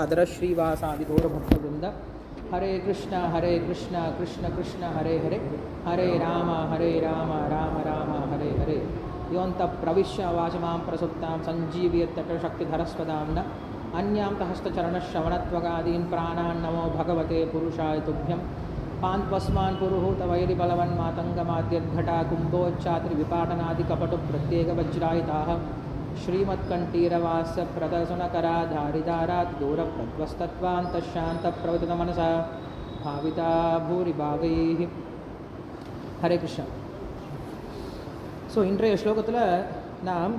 आदर श्रीवासादिगौरभक्तवृंद हरे कृष्ण कृष्ण कृष्ण हरे हरे हरे राम राम राम हरे हरे योऽन्तः प्रविश्य वाचमां प्रसुप्तां सञ्जीवयत्यशक्तिधरस्वदाम्ना अन्यां हस्तचरणश्रवणत्वगादीन् प्राणान् नमो भगवते पुरुषाय तुभ्यं पान्त्वस्मान् पुरुहूतवैरिबलवन्मातङ्गमाद्यद्घटा कुम्भोच्चात्रिविपाटनादिकपटुप्रत्येकवज्रायिताः श्रीमत्कण्ठीरवास्य प्रदर्शनकराधारिदारात् दूरप्रध्वस्तत्वान्तशान्तप्रवृतमनसा भाविता भूरिभागैः हरे कृष्ण. ஸோ இன்றைய ஸ்லோகத்தில் நாம்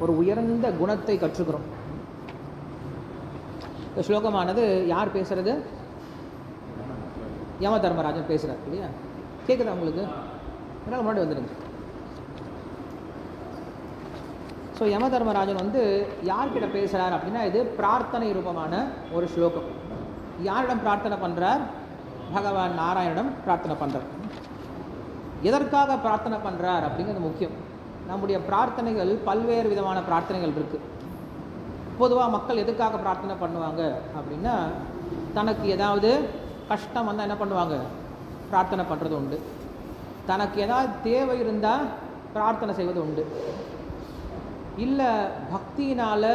ஒரு உயர்ந்த குணத்தை கற்றுக்கிறோம். இந்த ஸ்லோகமானது யார் பேசுகிறது? யம தர்மராஜன் பேசுகிறார் இல்லையா? கேட்குதா உங்களுக்கு? அதனால் முன்னாடி வந்துடுங்க. ஸோ யம தர்மராஜன் யார்கிட்ட பேசுகிறார் அப்படின்னா, இது பிரார்த்தனை ரூபமான ஒரு ஸ்லோகம். யாரிடம் பிரார்த்தனை பண்ணுறார்? பகவான் நாராயணிடம் பிரார்த்தனை பண்ணுறார். எதற்காக பிரார்த்தனை பண்ணுறார் அப்படிங்கிறது முக்கியம். நம்முடைய பிரார்த்தனைகள் பல்வேறு விதமான பிரார்த்தனைகள் இருக்குது. பொதுவாக மக்கள் எதுக்காக பிரார்த்தனை பண்ணுவாங்க அப்படின்னா, தனக்கு ஏதாவது கஷ்டம் வந்தால் என்ன பண்ணுவாங்க? பிரார்த்தனை பண்ணுறது உண்டு. தனக்கு ஏதாவது தேவை இருந்தால் பிரார்த்தனை செய்வது உண்டு. இல்லை பக்தியினால்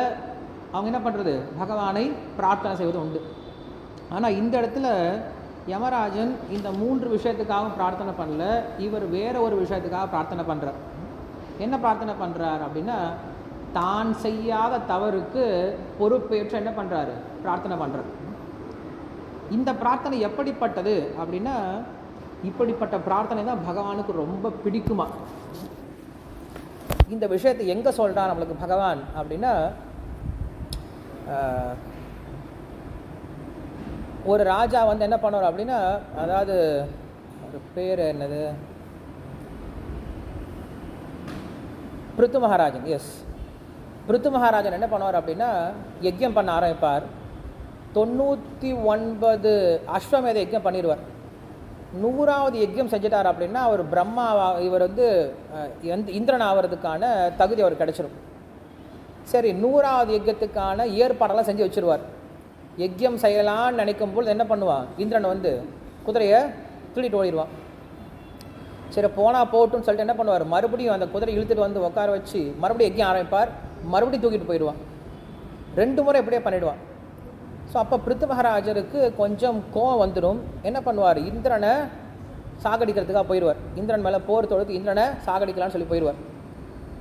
அவங்க என்ன பண்ணுறது? பகவானை பிரார்த்தனை செய்வது உண்டு. ஆனால் இந்த இடத்துல யமராஜன் இந்த 3 விஷயத்துக்காகவும் பிரார்த்தனை பண்ணல. இவர் வேற ஒரு விஷயத்துக்காக பிரார்த்தனை பண்ணுறார். என்ன பிரார்த்தனை பண்ணுறார் அப்படின்னா, தான் செய்யாத தவறுக்கு பொறுப்பேற்று என்ன பண்ணுறாரு? பிரார்த்தனை பண்ணுறார். இந்த பிரார்த்தனை எப்படிப்பட்டது அப்படின்னா, இப்படிப்பட்ட பிரார்த்தனை தான் பகவானுக்கு ரொம்ப பிடிக்குமா. இந்த விஷயத்தை எங்கே சொல்கிறார் நம்மளுக்கு பகவான் அப்படின்னா, ஒரு ராஜா என்ன பண்ணுவார் அப்படின்னா, அதாவது ஒரு பேர் என்னது, பிருத்து மகாராஜன். எஸ், பிருத்து மகாராஜன் என்ன பண்ணுவார் அப்படின்னா, யஜ்யம் பண்ண ஆரம்பிப்பார். 99 அஸ்வமேத யஜ்யம் பண்ணிடுவார். 100வது யஜ்யம் செஞ்சிட்டார் அப்படின்னா அவர் பிரம்மா, இவர் இந்திரன் ஆகிறதுக்கான தகுதி அவர் கிடைச்சிடும். சரி, 100வது யஜ்யத்துக்கான ஏற்பாடெல்லாம் செஞ்சு வச்சுருவார். யஜ்யம் செய்யலான்னு நினைக்கும் போது என்ன பண்ணுவான்? இந்திரன் குதிரையை தூக்கிட்டு ஓடிடுவான். சரி, போனால் போட்டுன்னு சொல்லிட்டு என்ன பண்ணுவார்? மறுபடியும் அந்த குதிரை இழுத்துட்டு உட்கார வச்சு மறுபடியும் யஜ்யம் ஆரம்பிப்பார். மறுபடியும் தூக்கிட்டு போயிடுவான். 2 முறை எப்படியே பண்ணிவிடுவான். ஸோ அப்போ பிருத்து மகாராஜருக்கு கொஞ்சம் கோவம் வந்துடும். என்ன பண்ணுவார்? இந்திரனை சாகடிக்கிறதுக்காக போயிடுவார். இந்திரன் மேலே போர் தொடுத்து இந்திரனை சாகடிக்கலான்னு சொல்லி போயிடுவார்.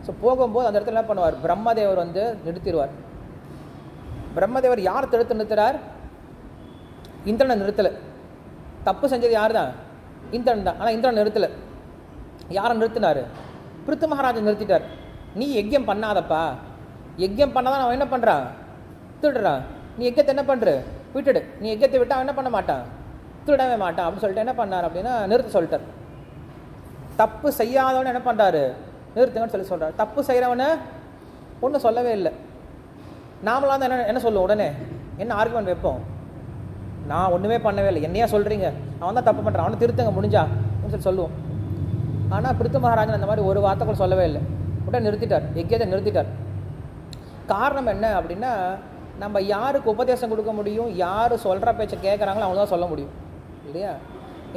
ஸோ போகும்போது அந்த இடத்துல என்ன பண்ணுவார்? பிரம்மதேவர் நிறுத்திடுவார். பிரம்மதேவர் யார் தடுத்து நிறுத்துறார்? இந்திரனை நிறுத்தலை. தப்பு செஞ்சது யார் தான்? இந்திரன் தான். ஆனால் இந்திரன் நிறுத்தலை. யாரை நிறுத்தினார்? பிருத்து மகாராஜன் நிறுத்திட்டார். நீ யஜ்யம் பண்ணாதப்பா, யஜ்யம் பண்ணாதான் அவன் என்ன பண்ணுறான்? திருடுறான். நீ யஜ்யத்தை என்ன பண்ணுற? விட்டுடு. நீ யஜ்யத்தை விட்டு அவன் என்ன பண்ண மாட்டான்? திருடவே மாட்டான் அப்படின்னு சொல்லிட்டு என்ன பண்ணார் அப்படின்னா, நிறுத்த சொல்லிட்டார். தப்பு செய்யாதவனை என்ன பண்ணுறாரு? நிறுத்துங்கன்னு சொல்கிறார். தப்பு செய்கிறவனை ஒன்றும் சொல்லவே இல்லை. நாமளாக தான் என்ன சொல்லுவோம்? உடனே என்ன ஆர்குமெண்ட் வைப்போம்? நான் ஒன்றுமே பண்ணவே இல்லை, என்னையா சொல்கிறீங்க, அவன் தான் தப்பு பண்ணுறான், அவனை திருத்தங்க முடிஞ்சா அப்படின்னு சொல்லுவோம். ஆனால் பிருத்து மகாராஜன் அந்த மாதிரி ஒரு வார்த்தை கூட சொல்லவே இல்லை. உடனே நிறுத்திட்டார், யஜ்யத்தை நிறுத்திட்டார். காரணம் என்ன அப்படின்னா, நம்ம யாருக்கு உபதேசம் கொடுக்க முடியும்? யார் சொல்கிற பேச்சை கேட்குறாங்களோ அவங்க தான் சொல்ல முடியும் இல்லையா?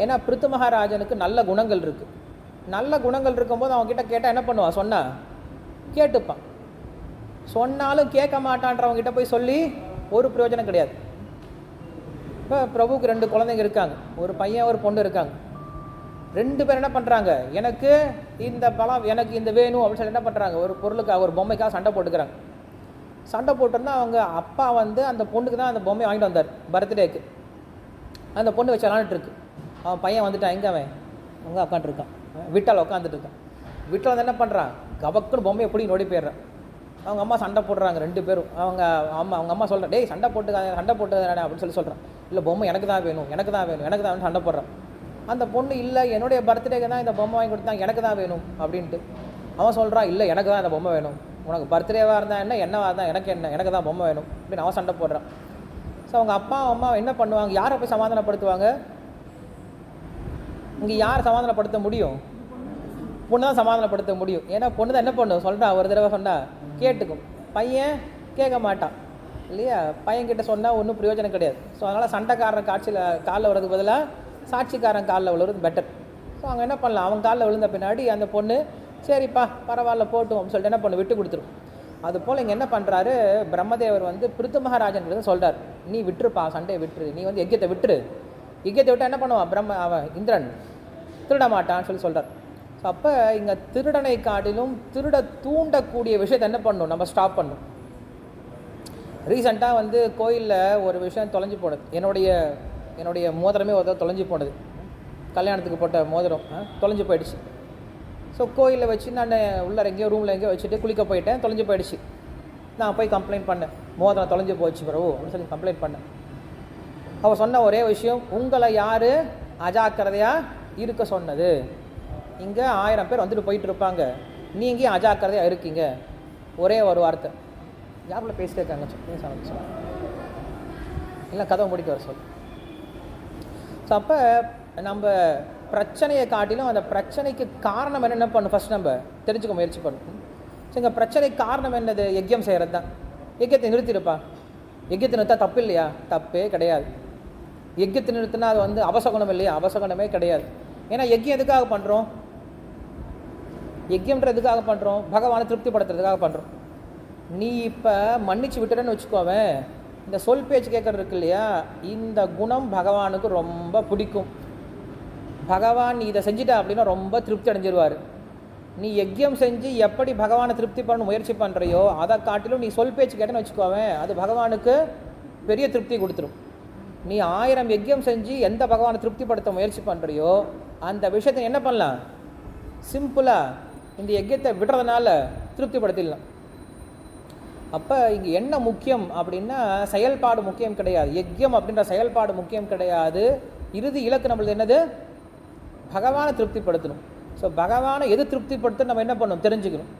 ஏன்னா பிருத்து மகாராஜனுக்கு நல்ல குணங்கள் இருக்குது. நல்ல குணங்கள் இருக்கும்போது அவங்ககிட்ட கேட்டால் என்ன பண்ணுவான்? சொன்னால் கேட்டுப்பான். சொன்னாலும் கேட்க மாட்டான்றவங்ககிட்ட போய் சொல்லி ஒரு பிரயோஜனம் கிடையாது. இப்போ பிரபுவுக்கு 2 குழந்தைங்க இருக்காங்க, ஒரு பையன் ஒரு பொண்ணு இருக்காங்க. 2 பேர் என்ன பண்ணுறாங்க? எனக்கு இந்த பழம், எனக்கு இந்த வேணும் அப்படின்னு சொல்லி என்ன பண்ணுறாங்க? ஒரு பொருளுக்காக, ஒரு பொம்மைக்காக சண்டை போட்டுக்கிறாங்க. சண்டை போட்டிருந்தா அவங்க அப்பா அந்த பொண்ணுக்கு தான் அந்த பொம்மையை வாங்கிட்டு வந்தார் பர்த்டேக்கு. அந்த பொண்ணு வச்சு விளாண்டுட்டுருக்கு. அவன் பையன் வந்துட்டான். எங்கே அவன்? அவங்க உட்காந்துருக்கான். விட்டால் உட்காந்துட்டு இருக்கான். விட்டால் என்ன பண்ணுறான்? கபக்குன்னு பொம்மையை எப்படி ஓடி போயிடுறான். அவங்க அம்மா சண்டை போடுறாங்க 2 பேரும். அவங்க அம்மா சொல்கிறான், டேய் சண்டை போட்டுக்கானே அப்படின்னு சொல்லி சொல்கிறான். இல்லை, பொம்மை எனக்கு தான் வேணும், எனக்கு தான் வேணும், எனக்கு தான் சண்டை போடுறான். அந்த பொண்ணு, இல்லை என்னுடைய பர்த்டேக்கு தான் இந்த பொம்மை வாங்கி கொடுத்தாங்க, எனக்கு தான் வேணும் அப்படின்ட்டு. அவன் சொல்கிறான், இல்லை எனக்கு தான் இந்த பொம்மை வேணும், உனக்கு பர்த்டேவாக இருந்தால் என்னவாக இருந்தால் எனக்கு தான் பொம்மை வேணும் அப்படின்னு அவன் சண்டை போடுறான். ஸோ அவங்க அப்பா அம்மா என்ன பண்ணுவாங்க? யாரை போய் சமாதானப்படுத்துவாங்க? இங்கே யார் சமாதானப்படுத்த முடியும்? பொண்ணு தான் சமாதானப்படுத்த முடியும். ஏன்னா பொண்ணு தான் என்ன பண்ணும்? சொல்கிறா, ஒரு தடவை சொன்னால் கேட்டுக்கும். பையன் கேட்க மாட்டான். இல்லையா? பையன்கிட்ட சொன்னால் ஒன்றும் பிரயோஜனம் கிடையாது. ஸோ அதனால் சண்டைக்காரன் காலில் வர்றதுக்கு பதிலாக சாட்சிக்காரன் காலில் விழுறது பெட்டர். ஸோ அவங்க என்ன பண்ணலாம், அவங்க காலில் விழுந்த பின்னாடி அந்த பொண்ணு சரிப்பா பரவாயில்ல போட்டும் சொல்லிட்டு என்ன பண்ணு விட்டு கொடுத்துரும். அதுபோல் இங்கே என்ன பண்ணுறாரு பிரம்மதேவர் பிருத்து மகாராஜன் சொல்கிறார், நீ விட்டுருப்பா சண்டையை விட்டுரு, நீ யஜ்யத்தை விட்டுரு. யஜ்யத்தை விட்டால் என்ன பண்ணுவான் அவன் இந்திரன் திருட மாட்டான்னு சொல்கிறார். ஸோ அப்போ இங்கே திருடனை காட்டிலும் திருட தூண்டக்கூடிய விஷயத்தை என்ன பண்ணணும், நம்ம ஸ்டாப் பண்ணணும். ரீசெண்டாக கோயிலில் ஒரு விஷயம் தொலைஞ்சு போனது. என்னுடைய மோதிரமே ஒரு தொலைஞ்சு போனது. கல்யாணத்துக்கு போட்ட மோதிரம் தொலைஞ்சு போயிடுச்சு. ஸோ கோயிலில் வச்சு நான் உள்ளே எங்கேயோ ரூமில் எங்கேயோ வச்சுட்டு குளிக்க போயிட்டேன், தொலைஞ்சு போயிடுச்சு. நான் போய் கம்ப்ளைண்ட் பண்ணேன், மோதிரம் தொலைஞ்சு போச்சு பிரபு அப்படின்னு சொல்லி கம்ப்ளைண்ட் பண்ணேன். அவள் சொன்ன ஒரே விஷயம், உங்களை யார் அஜாக்கிரதையாக இருக்க சொன்னது? இங்கே 1000 பேர் வந்துட்டு போயிட்டு இருப்பாங்க, நீங்கள் அஜாக்கிரதையாக இருக்கீங்க. ஒரே ஒரு வார்த்தை. யாருக்குள்ள பேசிட்டே இருக்காங்க, பேச ஆரம்பிச்சோம் இல்லை கதவை முடிக்க வர சொல். ஸோ அப்போ நம்ம பிரச்சனையை காட்டிலும் அந்த பிரச்சனைக்கு காரணம் என்ன பண்ணணும் ஃபஸ்ட் நம்ம தெரிஞ்சுக்க முயற்சி பண்ணணும். ஸோ இங்கே பிரச்சனைக்கு காரணம் என்னது? யஜ்யம் செய்கிறது தான். யஜ்யத்தை நிறுத்திடுப்பா. யஜ்யத்தை நிறுத்தா தப்பு இல்லையா? தப்பே கிடையாது. யஜ்யத்தை நிறுத்தினா அது அவசகுணம் இல்லையா? அவசகுணமே கிடையாது. ஏன்னா யஜ்யம் எதுக்காக பண்ணுறோம்? யஜ்யம்ன்ற எதுக்காக பண்ணுறோம்? பகவானை திருப்திப்படுத்துறதுக்காக பண்ணுறோம். நீ இப்போ மன்னிச்சு விட்டுறன்னு வச்சுக்கோவேன், இந்த சொல் பேச்சு கேட்கறது இருக்கு இல்லையா, இந்த குணம் பகவானுக்கு ரொம்ப பிடிக்கும். பகவான் நீ இதை செஞ்சுட்ட அப்படின்னா ரொம்ப திருப்தி அடைஞ்சிருவார். நீ யஜ்யம் செஞ்சு எப்படி பகவானை திருப்தி பண்ண முயற்சி பண்ணுறியோ அதை காட்டிலும் நீ சொல் பேச்சு கேட்டேன்னு வச்சுக்கோவேன், அது பகவானுக்கு பெரிய திருப்தி கொடுத்துரும். நீ 1000 யஜ்யம் செஞ்சு எந்த பகவானை திருப்திப்படுத்த முயற்சி பண்ணுறியோ அந்த விஷயத்தை என்ன பண்ணலாம், சிம்பிளாக இந்த யஜ்யத்தை விடுறதுனால திருப்திப்படுத்திடலாம். அப்போ இங்கே என்ன முக்கியம் அப்படின்னா செயல்பாடு முக்கியம் கிடையாது. யஜ்யம் அப்படின்ற செயல்பாடு முக்கியம் கிடையாது. இறுதி இலக்கு நம்மளது என்னது? பகவானை திருப்திப்படுத்தணும். ஸோ பகவானை எது திருப்திப்படுத்த நம்ம என்ன பண்ணணும் தெரிஞ்சுக்கணும்.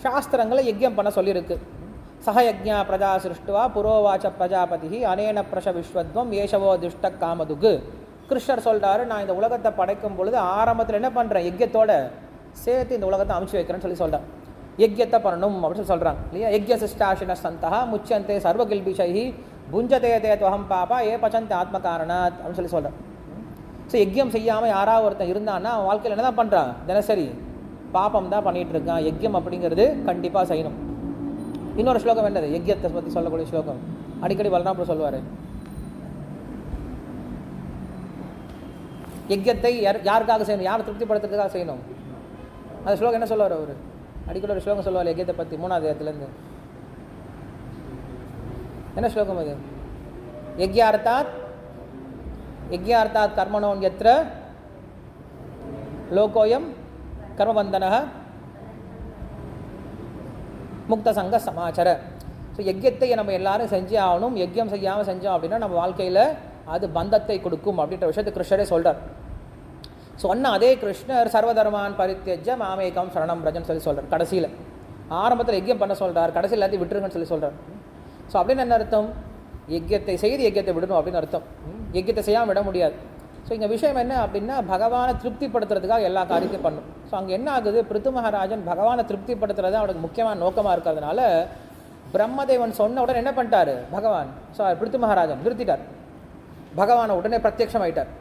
சாஸ்திரங்களை யஜ்யம் பண்ண சொல்லியிருக்கு. சஹயஜ்ஞா பிரஜா சிருஷ்டுவா புரோவாச்ச பிரஜாபதி அனேன பிரஷ விஸ்வத்வம் ஏஷவோ துஷ்ட காமதுகு. கிருஷ்ணர் சொல்கிறாரு, நான் இந்த உலகத்தை படைக்கும் பொழுது ஆரம்பத்தில் என்ன பண்ணுறேன், யஜ்யத்தோட சேர்த்து இந்த உலகத்தை அமைச்சு வைக்கிறேன்னு சொல்கிறேன். யஜ்யத்தை பண்ணணும் அப்படின்னு சொல்கிறாங்க இல்லையா? யஜ்ய சிஷ்டாசின சந்தா முச்சந்தே சர்வகில்பிஷைஹி புஞ்சதே தே துவஹம் பாபா ஏ பச்சந்த ஆத்ம காரணாத் அப்படின்னு சொல்கிறேன். ஸோ யஜ்யம் செய்யாமல் யாராவது ஒருத்தன் இருந்தான்னா அவன் வாழ்க்கையில் என்ன தான் பண்ணுறான், தினசரி பாப்பம் தான் பண்ணிகிட்டு இருக்கான். யஜ்யம் அப்படிங்கிறது கண்டிப்பாக செய்யணும். இன்னொரு ஸ்லோகம் என்னது, யஜ்யத்தை பற்றி சொல்லக்கூடிய ஸ்லோகம் அடிக்கடி பலராமர் சொல்லுவார். யஜ்யத்தை யாருக்காக செய்யணும், யாரை திருப்திப்படுத்துறதுக்காக செய்யணும். அந்த ஸ்லோகம் என்ன சொல்லுவார் அவர்? அடிக்கடி ஒரு ஸ்லோகம் சொல்லுவார் யஜ்யத்தை பற்றி 3ஆம் அத்தியாயத்திலேருந்து. என்ன ஸ்லோகம் அது? யஜ்யார்த்தாத் கர்மணோன்யத்ர லோகோயம் கர்மபந்தனः முக்த சங்க சமாச்சார. ஸோ யஜ்யத்தை நம்ம எல்லாரும் செஞ்சு ஆகணும். யஜ்யம் செய்யாமல் செஞ்சோம் அப்படின்னா நம்ம வாழ்க்கையில் அது பந்தத்தை கொடுக்கும் அப்படின்ற விஷயத்தை கிருஷ்ணரே சொல்கிறார். சொன்ன அதே கிருஷ்ணர் சர்வதர்மான் பரித்யஜ்ய மாமேகம் சரணம் பிரஜன் சொல்கிறார். கடைசியில் ஆரம்பத்தில் யஜ்யம் பண்ண சொல்கிறார், கடைசியில் எல்லாத்தையும் விட்டுருங்கன்னு சொல்கிறார். ஸோ அப்படின்னு என்ன அர்த்தம்? யஜ்யத்தை செய்து யஜ்யத்தை விடணும் அப்படின்னு அர்த்தம். யஜ்யத்தை செய்யாமல் விட முடியாது. ஸோ இங்கே விஷயம் என்ன அப்படின்னா பகவானை திருப்திப்படுத்துறதுக்காக எல்லா காரியத்தையும் பண்ணும். ஸோ அங்கே என்ன ஆகுது, பிருத்து மகாராஜன் பகவானை திருப்திப்படுத்துறது அவனுக்கு முக்கியமான நோக்கமாக இருக்கிறதுனால பிரம்மதேவன் சொன்ன உடனே என்ன பண்ணிட்டாரு பகவான், ஸோ பிருத்து மகாராஜன் நிறுத்திட்டார். பகவானை உடனே பிரத்யக்ஷம் ஆகிட்டார்.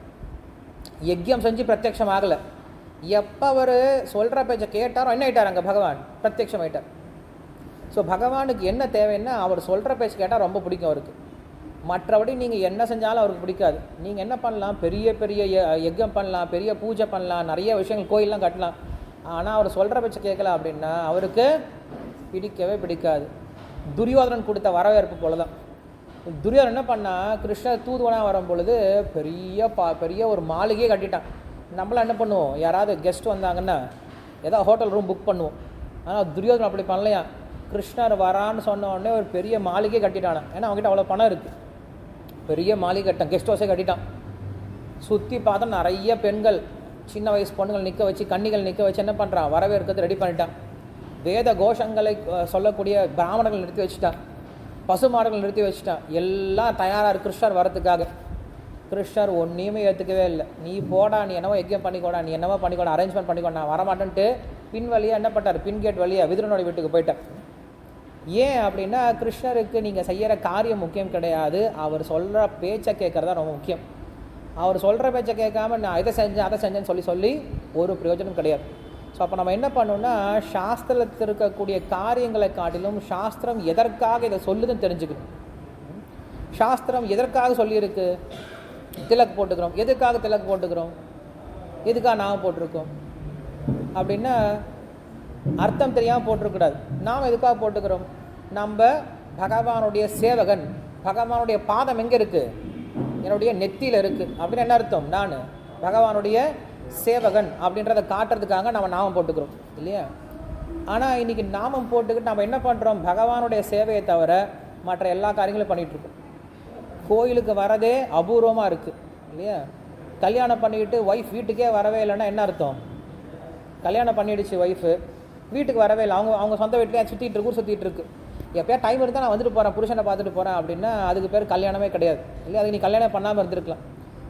யஜ்யம் செஞ்சு பிரத்யக்ஷம் ஆகலை. எப்போ அவர் சொல்கிற பேச்சை கேட்டாரோ என்ன ஆகிட்டார், அங்கே பகவான் பிரத்யக்ஷம் ஆகிட்டார். ஸோ பகவானுக்கு என்ன தேவைன்னா அவர் சொல்கிற பேச்சு கேட்டால் ரொம்ப பிடிக்கும் அவருக்கு. மற்றபடி நீங்கள் என்ன செஞ்சாலும் அவருக்கு பிடிக்காது. நீங்கள் என்ன பண்ணலாம், பெரிய பெரிய யஜ்யம் பண்ணலாம், பெரிய பூஜை பண்ணலாம், நிறைய விஷயங்கள் கோயிலெலாம் கட்டலாம். ஆனால் அவர் சொல்கிற பேச்சை கேட்கல அப்படின்னா அவருக்கு பிடிக்கவே பிடிக்காது. துரியோதனன் கொடுத்த வரவேற்பு போல தான். துரியோதனன் என்ன பண்ணால், கிருஷ்ணர் தூதுவனாக வரும் பொழுது பெரிய ஒரு மாளிகையே கட்டிட்டான். நம்மளாம் என்ன பண்ணுவோம், யாராவது கெஸ்ட் வந்தாங்கன்னா ஏதாவது ஹோட்டல் ரூம் புக் பண்ணுவோம். ஆனால் துரியோதனன் அப்படி பண்ணலையா. கிருஷ்ணர் வரான்னு சொன்ன உடனே ஒரு பெரிய மாளிகை கட்டிட்டான். ஏன்னா அவங்ககிட்ட அவ்வளோ பணம் இருக்குது. பெரிய மாளிகை கட்டான், கெஸ்ட் ஹவுஸே கட்டிட்டான். சுற்றி பார்த்தா நிறைய பெண்கள், சின்ன வயசு பொண்ணுகள் நிற்க வச்சு, கன்னிகள் நிற்க வச்சு என்ன பண்ணுறான், வரவேற்கிறது ரெடி பண்ணிட்டான். வேத கோஷங்களை சொல்லக்கூடிய பிராமணர்கள் நிறுத்தி வச்சுட்டான், பசுமாடுகள் நிறுத்தி வச்சுட்டான். எல்லாம் தயாராக கிருஷ்ணர் வரத்துக்காக. கிருஷ்ணர் ஒன்றையுமே ஏற்றுக்கவே இல்லை. நீ போடா, நீ என்னவோ யஜ்யம் பண்ணிக்கோடா, நீ என்னவோ பண்ணிக்கோடா, அரேஞ்ச்மெண்ட் பண்ணிக்கோடா, நான் வரமாட்டேன்ட்டு பின் வழியாக என்ன பண்ணார், பின் கேட் வழியாக விதுரனோட வீட்டுக்கு போயிட்டார். ஏன் அப்படின்னா கிருஷ்ணருக்கு நீங்கள் செய்கிற காரியம் முக்கியம் கிடையாது, அவர் சொல்கிற பேச்சை கேட்குறது தான் ரொம்ப முக்கியம். அவர் சொல்கிற பேச்சை கேட்காம நான் இதை செஞ்சேன் அதை செஞ்சேன்னு சொல்லி ஒரு பிரயோஜனம் கிடையாது. ஸோ அப்போ நம்ம என்ன பண்ணோம்னா, சாஸ்திரத்தில் இருக்கக்கூடிய காரியங்களை காட்டிலும் சாஸ்திரம் எதற்காக இதை சொல்லுதுன்னு தெரிஞ்சுக்கணும். சாஸ்திரம் எதற்காக சொல்லியிருக்கு? திலக் போட்டுக்கிறோம். எதுக்காக திலக் போட்டுக்கிறோம்? எதுக்காக நாம் போட்டிருக்கோம் அப்படின்னா அர்த்தம் தெரியாமல் போட்டிருக்கூடாது. நாம் எதுக்காக போட்டுக்கிறோம்? நம்ம பகவானுடைய சேவகன், பகவானுடைய பாதம் எங்கே இருக்குது? என்னுடைய நெத்தியில் இருக்குது அப்படின்னு என்ன அர்த்தம்? நான் பகவானுடைய சேவகன் அப்படின்றத காட்டுறதுக்காக நம்ம நாமம் போட்டுக்கிறோம் இல்லையா? ஆனால் இன்றைக்கி நாமம் போட்டுக்கிட்டு நம்ம என்ன பண்ணுறோம்? பகவானுடைய சேவையை தவிர மற்ற எல்லா காரியங்களும் பண்ணிகிட்ருக்கோம். கோயிலுக்கு வரதே அபூர்வமாக இருக்குது இல்லையா? கல்யாணம் பண்ணிக்கிட்டு ஒய்ஃப் வீட்டுக்கே வரவே இல்லைன்னா என்ன அர்த்தம்? கல்யாணம் பண்ணிடுச்சு ஒய்ஃபு, வீட்டுக்கு வரவே இல்லை, அவங்க சொந்த வீட்டிலே சுற்றிட்டு ஊர் சுற்றிட்டு இருக்கு. எப்போயா டைம் இருந்தால் நான் வந்துட்டு போகிறேன், புருஷனை பார்த்துட்டு போகிறேன் அப்படின்னா அதுக்கு பேர் கல்யாணமே கிடையாது இல்லையா? அதுக்கு நீ கல்யாணம் பண்ணாமல் இருந்திருக்கலாம்.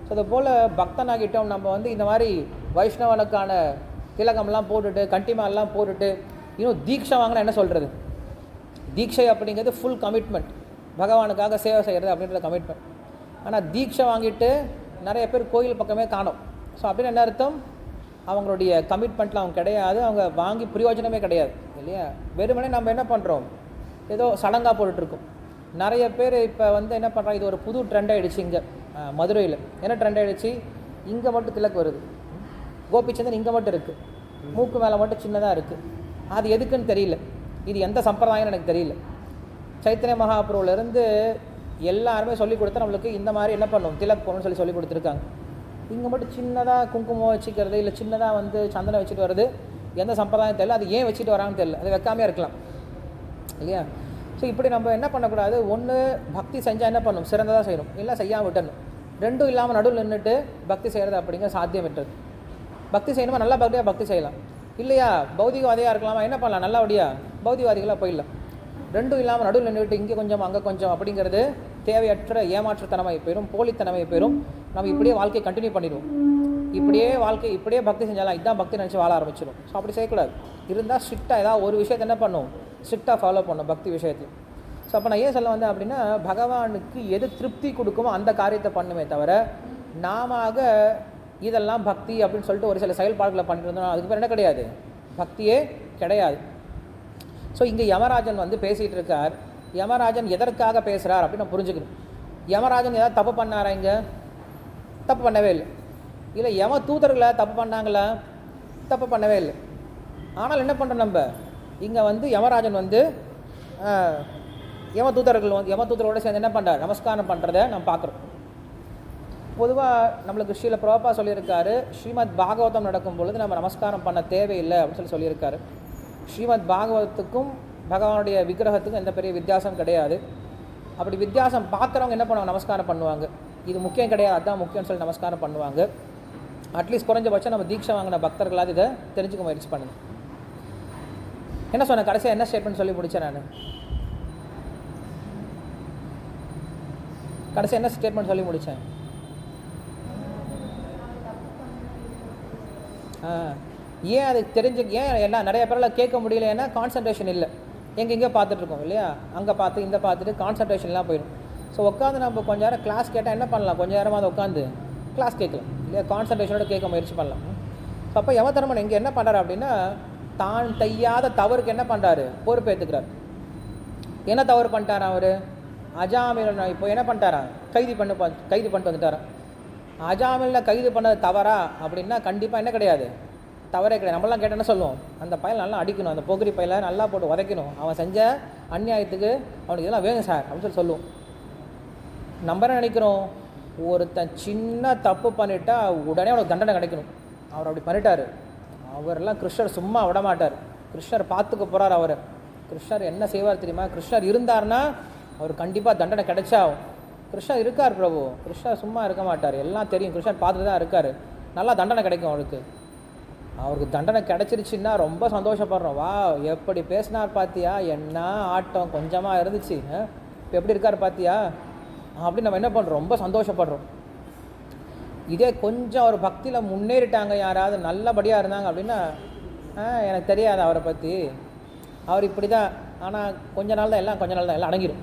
ஸோ அது போல் பக்தனாகிட்டோம் நம்ம இந்த மாதிரி வைஷ்ணவனுக்கான திலகம்லாம் போட்டுட்டு கண்டிமாலாம் போட்டுட்டு இன்னும் தீட்சை வாங்கினா என்ன சொல்கிறது? தீட்சை அப்படிங்கிறது ஃபுல் கமிட்மெண்ட், பகவானுக்காக சேவை செய்கிறது அப்படின்ற கமிட்மெண்ட். ஆனால் தீட்சை வாங்கிட்டு நிறைய பேர் கோயில் பக்கமே காணோம். ஸோ அப்படின்னு என்ன அர்த்தம்? அவங்களுடைய கமிட்மெண்ட்டில் அவங்க கிடையாது, அவங்க வாங்கி பிரயோஜனமே கிடையாது இல்லையா? வெறுமனே நம்ம என்ன பண்ணுறோம்? ஏதோ சடங்காக போட்டுட்ருக்கோம். நிறைய பேர் இப்போ என்ன பண்ணுறாங்க, இது ஒரு புது ட்ரெண்ட் ஆகிடுச்சு. இங்கே மதுரையில் என்ன ட்ரெண்ட் ஆகிடுச்சு? இங்கே மட்டும் திலக் வருது, கோபிச்சந்தன் இங்கே மட்டும் இருக்குது, மூக்கு மேலே மட்டும் சின்னதாக இருக்குது. அது எதுக்குன்னு தெரியல, இது எந்த சம்பிரதாயம்னு எனக்கு தெரியல. சைத்தன்ய மகாபுருவிலேருந்து எல்லாருமே சொல்லிக் கொடுத்தா நம்மளுக்கு இந்த மாதிரி என்ன பண்ணும், திலக் போகணும்னு சொல்லி கொடுத்துருக்காங்க. இங்கே மட்டும் சின்னதாக குங்குமம் வச்சுக்கிறது, இல்லை சின்னதாக சந்தனம் வச்சுட்டு வருது, எந்த சம்பிரதாயம் தெரியல. அது ஏன் வச்சுட்டு வராங்கன்னு தெரியல, அது வைக்காமையாக இருக்கலாம் இல்லையா? ஸோ இப்படி நம்ம என்ன பண்ணக்கூடாது? ஒன்று பக்தி செஞ்சால் என்ன பண்ணணும்? சிறந்ததாக செய்யணும், இல்லை செய்யாமல் விட்டணும். ரெண்டும் இல்லாமல் நடுவில் நின்றுட்டு பக்தி செய்கிறது அப்படிங்கிற சாத்தியம் விட்டுறது. பக்தி செய்யணுமா நல்லா பக்தி செய்யலாம் இல்லையா? பௌதிகவாதியாக இருக்கலாமா? என்ன பண்ணலாம்? நல்லபடியாக பௌதிகவாதிகளாக போயிடலாம். ரெண்டும் இல்லாமல் நடுவில் நின்றுட்டு இங்கே கொஞ்சம் அங்கே கொஞ்சம் அப்படிங்கிறது தேவையற்ற ஏமாற்றுத்தனமை போயிடும், போலித்தனமை போயிடும். நம்ம இப்படியே வாழ்க்கையை கண்டினியூ பண்ணிடுவோம். இப்படியே பக்தி செஞ்சாலாம் இதுதான் பக்தி நினச்சி வாழ ஆரம்பிச்சிடும். ஸோ அப்படி செய்யக்கூடாது. இருந்தால் ஸ்ட்ரிக்டாக ஏதாவது ஒரு விஷயத்தை என்ன பண்ணும்? ஸ்ட்ரிக்டாக ஃபாலோ பண்ணும் பக்தி விஷயத்தில். ஸோ அப்போ நான் ஏன் சொல்ல வந்தேன் அப்படின்னா, பகவானுக்கு எது திருப்தி கொடுக்குமோ அந்த காரியத்தை பண்ணுமே தவிர நாம இதெல்லாம் பக்தி அப்படின்னு சொல்லிட்டு ஒரு சில செயல்பாடுகளை பண்ணிட்டு இருந்தோம், அதுக்கு பேர் என்ன கிடையாது? பக்தியே கிடையாது. ஸோ இங்கே யமராஜன் பேசிகிட்டு இருக்கார். யமராஜன் எதற்காக பேசுகிறார் அப்படின்னு நான் புரிஞ்சுக்கணும். யமராஜன் ஏதாவது தப்பு பண்ணாரா? இங்கே தப்பு பண்ணவே இல்லை. இல்லை யம தூதர்களை தப்பு பண்ணாங்களா? தப்பு பண்ணவே இல்லை. ஆனால் என்ன பண்ணுறோம் நம்ம இங்கே யமராஜன் யமதூதரோடு சேர்ந்து என்ன பண்ணுறார்? நமஸ்காரம் பண்ணுறதை நம்ம பார்க்குறோம். பொதுவாக நம்மளுக்கு ஸ்ரீல பிரபா சொல்லியிருக்காரு, ஸ்ரீமத் பாகவதம் நடக்கும் பொழுது நம்ம நமஸ்காரம் பண்ண தேவையில்லை அப்படின்னு சொல்லியிருக்காரு. ஸ்ரீமத் பாகவதத்துக்கும் பகவானுடைய விக்கிரகத்துக்கும் எந்த பெரிய வித்தியாசம் கிடையாது. அப்படி வித்தியாசம் பார்க்குறவங்க என்ன பண்ணுவாங்க? நமஸ்காரம் பண்ணுவாங்க. இது முக்கியம் கிடையாது, அதுதான் முக்கியம்னு சொல்லி நமஸ்காரம் பண்ணுவாங்க. அட்லீஸ்ட் குறைஞ்சபட்சம் நம்ம தீட்சை வாங்கின பக்தர்களாவது இதை தெரிஞ்சுக்க முயற்சி பண்ணுங்க. என்ன சொன்னேன்? கடைசியாக என்ன ஸ்டேட்மெண்ட் சொல்லி முடித்தேன் நான்? கடைசியாக என்ன ஸ்டேட்மெண்ட் சொல்லி முடித்தேன்? ஏன் அது ஏன் நிறைய பேரால் கேட்க முடியல? ஏன்னா கான்சன்ட்ரேஷன் இல்லை. எங்கெங்கே பார்த்துட்ருக்கோம் இல்லையா? அங்கே பார்த்து இங்கே பார்த்துட்டு கான்சன்ட்ரேஷன்லாம் போயிடும். ஸோ உட்காந்து நம்ம கொஞ்சம் நேரம் கிளாஸ் கேட்டால் என்ன பண்ணலாம்? கொஞ்சம் நேரமாக அதை உட்காந்து கிளாஸ் கேட்கலாம் இல்லையா? கான்சன்ட்ரேஷனோட கேட்க முயற்சி பண்ணலாம். ஸோ அப்போ யமதர்மன் இங்கே என்ன பண்ணுறாரு அப்படின்னா, தான் செய்யாத தவறுக்கு என்ன பண்ணுறாரு? பொறுப்பேற்றுக்கிறார். என்ன தவறு பண்ணிட்டாரா அவர்? அஜாமில் இப்போ என்ன பண்ணிட்டாரா? கைது பண்ணிட்டு வந்துட்டாரா? அஜாமில் கைது பண்ணது தவறா அப்படின்னா கண்டிப்பாக என்ன கிடையாது, தவறே கிடையாது. நம்மளாம் கேட்டால் என்ன சொல்லுவோம்? அந்த பையன் நல்லா அடிக்கணும், அந்த பொகிரி பையில நல்லா போட்டு உதைக்கணும், அவன் செஞ்ச அநியாயத்துக்கு அவனுக்கு இதெல்லாம் வேணும் சார் அப்படின்னு சொல்லுவோம். நம்ம என்ன நினைக்கிறோம்? ஒருத்தன் சின்ன தப்பு பண்ணிட்டா உடனே அவனுக்கு தண்டனை கிடைக்கணும். அவர் அப்படி பண்ணிட்டார். அவரெல்லாம் கிருஷ்ணர் சும்மா விட மாட்டார். கிருஷ்ணர் பார்த்துக்க போகிறார். அவர் கிருஷ்ணர் என்ன செய்வார் தெரியுமா? கிருஷ்ணர் இருந்தார்னா அவர் கண்டிப்பாக தண்டனை கிடைச்சா. கிருஷ்ணர் இருக்கார் பிரபு, கிருஷ்ணர் சும்மா இருக்க மாட்டார், எல்லாம் தெரியும், கிருஷ்ணர் பார்த்துட்டு தான் இருக்கார், நல்லா தண்டனை கிடைக்கும் அவருக்கு தண்டனை கிடைச்சிருச்சுன்னா ரொம்ப சந்தோஷப்படுறோம். வா எப்படி பேசினார் பார்த்தியா, என்ன ஆட்டம் கொஞ்சமாக இருந்துச்சு, இப்போ எப்படி இருக்கார் பார்த்தியா அப்படின்னு நம்ம என்ன பண்ணுறோம்? ரொம்ப சந்தோஷப்படுறோம். இதே கொஞ்சம் அவர் பக்தியில் முன்னேறிட்டாங்க, யாராவது நல்லபடியாக இருந்தாங்க அப்படின்னா எனக்கு தெரியாது அவரை பற்றி, அவர் இப்படி தான் ஆனால் கொஞ்ச நாள் தான் எல்லாம் அடங்கிடும்.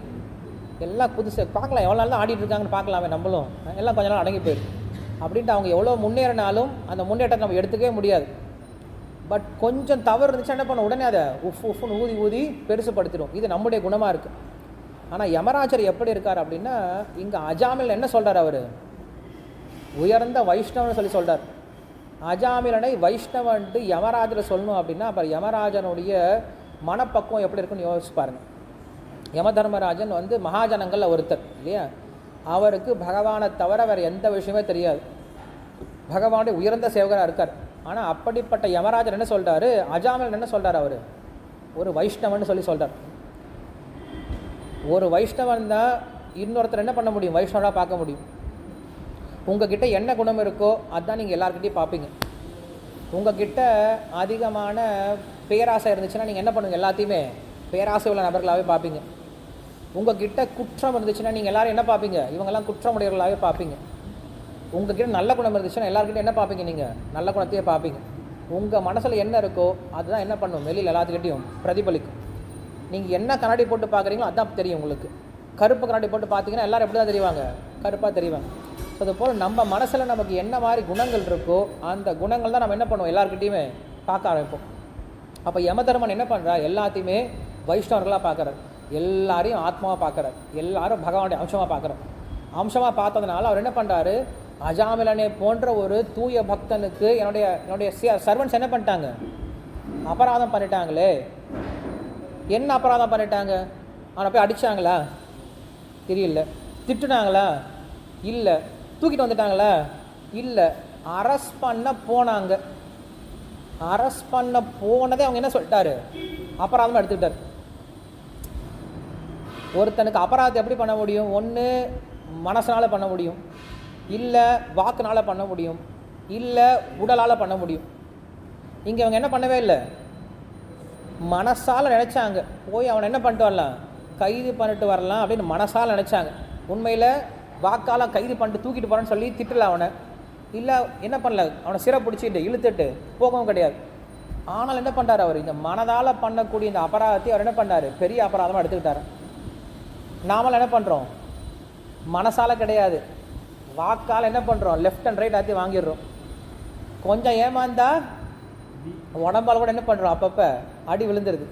எல்லாம் புதுசு பார்க்கலாம், எவ்வளோ நாள் தான் ஆடிட்டு இருக்காங்கன்னு பார்க்கலாமே நம்மளும், எல்லாம் கொஞ்ச நாள் அடங்கி போயிடும். அப்படின்ட்டு அவங்க எவ்வளோ முன்னேறினாலும் அந்த முன்னேற்றத்தை நம்ம எடுத்துக்கவே முடியாது. பட் கொஞ்சம் தவறு இருந்துச்சு என்ன பண்ண, உடனே அதை உஃப்னு ஊதி பெருசுப்படுத்திடும். இது நம்முடைய குணமாக இருக்குது. ஆனால் யமராஜர் எப்படி இருக்கார் அப்படின்னா, இங்கே அஜாமில் என்ன சொல்கிறார், அவர் உயர்ந்த வைஷ்ணவன்னு சொல்கிறார். அஜாமிலனை வைஷ்ணவன்ட்டு யமராஜரை சொல்லணும் அப்படின்னா அப்புறம் யமராஜனுடைய மனப்பக்குவம் எப்படி இருக்குன்னு யோசிச்சு பாருங்கள். யம தர்மராஜன் மகாஜனங்களில் ஒருத்தர் இல்லையா, அவருக்கு பகவானை தவிர வேறு எந்த விஷயமே தெரியாது, பகவானுடைய உயர்ந்த சேவகராக இருக்கார். ஆனால் அப்படிப்பட்ட யமராஜன் என்ன சொல்கிறாரு, அஜாமிலன் என்ன சொல்கிறார், அவர் ஒரு வைஷ்ணவன் சொல்கிறார். ஒரு வைஷ்ணவன் தான் இன்னொருத்தர் என்ன பண்ண முடியும், வைஷ்ணவனாக பார்க்க முடியும். உங்ககிட்ட என்ன குணம் இருக்கோ அதுதான் நீங்கள் எல்லாருக்கிட்டையும் பார்ப்பீங்க. உங்ககிட்ட அதிகமான பேராசை இருந்துச்சுன்னா நீங்கள் என்ன பண்ணுவீங்க, எல்லாத்தையுமே பேராசை உள்ள நபர்களாகவே பார்ப்பீங்க. உங்ககிட்ட குற்றம் இருந்துச்சுன்னா நீங்கள் எல்லோரும் என்ன பார்ப்பீங்க, இவங்கெல்லாம் குற்றமுடையவர்களாகவே பார்ப்பீங்க. உங்ககிட்ட நல்ல குணம் இருந்துச்சுன்னா எல்லாருக்கிட்டையும் என்ன பார்ப்பீங்க, நீங்கள் நல்ல குணத்தையே பார்ப்பீங்க. உங்கள் மனசில் என்ன இருக்கோ அதுதான் என்ன பண்ணும், வெளியில் எல்லாத்துக்கிட்டையும் பிரதிபலிக்கும். நீங்கள் என்ன கண்ணாடி போட்டு பார்க்குறீங்களோ அதுதான் தெரியும் உங்களுக்கு. கருப்பு கண்ணாடி போட்டு பார்த்தீங்கன்னா எல்லோரும் எப்படி தான் தெரிவாங்க, கருப்பாக தெரிவாங்க. ஸோ அதுபோல் நம்ம மனசில் நமக்கு என்ன மாதிரி குணங்கள் இருக்கோ அந்த குணங்கள் தான் நம்ம என்ன பண்ணுவோம், எல்லாருக்கிட்டையுமே பார்க்க ஆரம்பிப்போம். அப்போ யமதர்மன் என்ன பண்ணுறார், எல்லாத்தையுமே வைஷ்ணவர்களாக பார்க்குறார், எல்லாரையும் ஆத்மாவாக பார்க்குறார், எல்லாரும் பகவானுடைய அம்சமாக பார்க்குறார். அம்சமாக பார்த்ததுனால அவர் என்ன பண்ணுறாரு, அஜாமிலனை போன்ற ஒரு தூய பக்தனுக்கு என்னுடைய சர்வன்ஸ் என்ன பண்ணிட்டாங்க, அபராதம் பண்ணிட்டாங்களே. என்ன அபராதம் பண்ணிட்டாங்க, அவனை போய் அடித்தாங்களா, தெரியல. திட்டுனாங்களா, இல்லை. தூக்கிட்டு வந்துட்டாங்களா, இல்லை. அரெஸ்ட் பண்ண போனாங்க. அரெஸ்ட் பண்ண போனதே அவங்க என்ன சொல்லிட்டாரு, அபராதமாக எடுத்துக்கிட்டார். ஒருத்தனுக்கு அபராதம் எப்படி பண்ண முடியும், ஒன்று மனசனால் பண்ண முடியும், இல்லை வாக்குனால் பண்ண முடியும், இல்லை உடலால் பண்ண முடியும். இங்கே அவங்க என்ன பண்ணவே இல்லை, மனசால் நினச்சாங்க போய் அவனை என்ன பண்ணிட்டு வரலாம், கைது பண்ணிட்டு வரலாம் அப்படின்னு மனசால் நினச்சாங்க. உண்மையில் வாக்கால் கைது பண்ணிட்டு தூக்கிட்டு போகிறேன்னு சொல்லி திட்டல அவனை, இல்லை என்ன பண்ணல, அவனை சிறை பிடிச்சிட்டு இழுத்துட்டு போகவும் கிடையாது. ஆனால் என்ன பண்ணுறாரு, அவர் இந்த மனதால் பண்ணக்கூடிய இந்த அபராதத்தை அவர் என்ன பண்ணுறாரு, பெரிய அபராதமாக எடுத்துக்கிட்டார். நாமளும் என்ன பண்ணுறோம், மனசால் கிடையாது, வாக்கால் என்ன பண்ணுறோம், லெஃப்ட் அண்ட் ரைட் ஆற்றி வாங்கிடுறோம். கொஞ்சம் ஏமாந்தா உடம்பால் கூட என்ன பண்ணுறோம், அப்பப்போ அடி விழுந்துருது.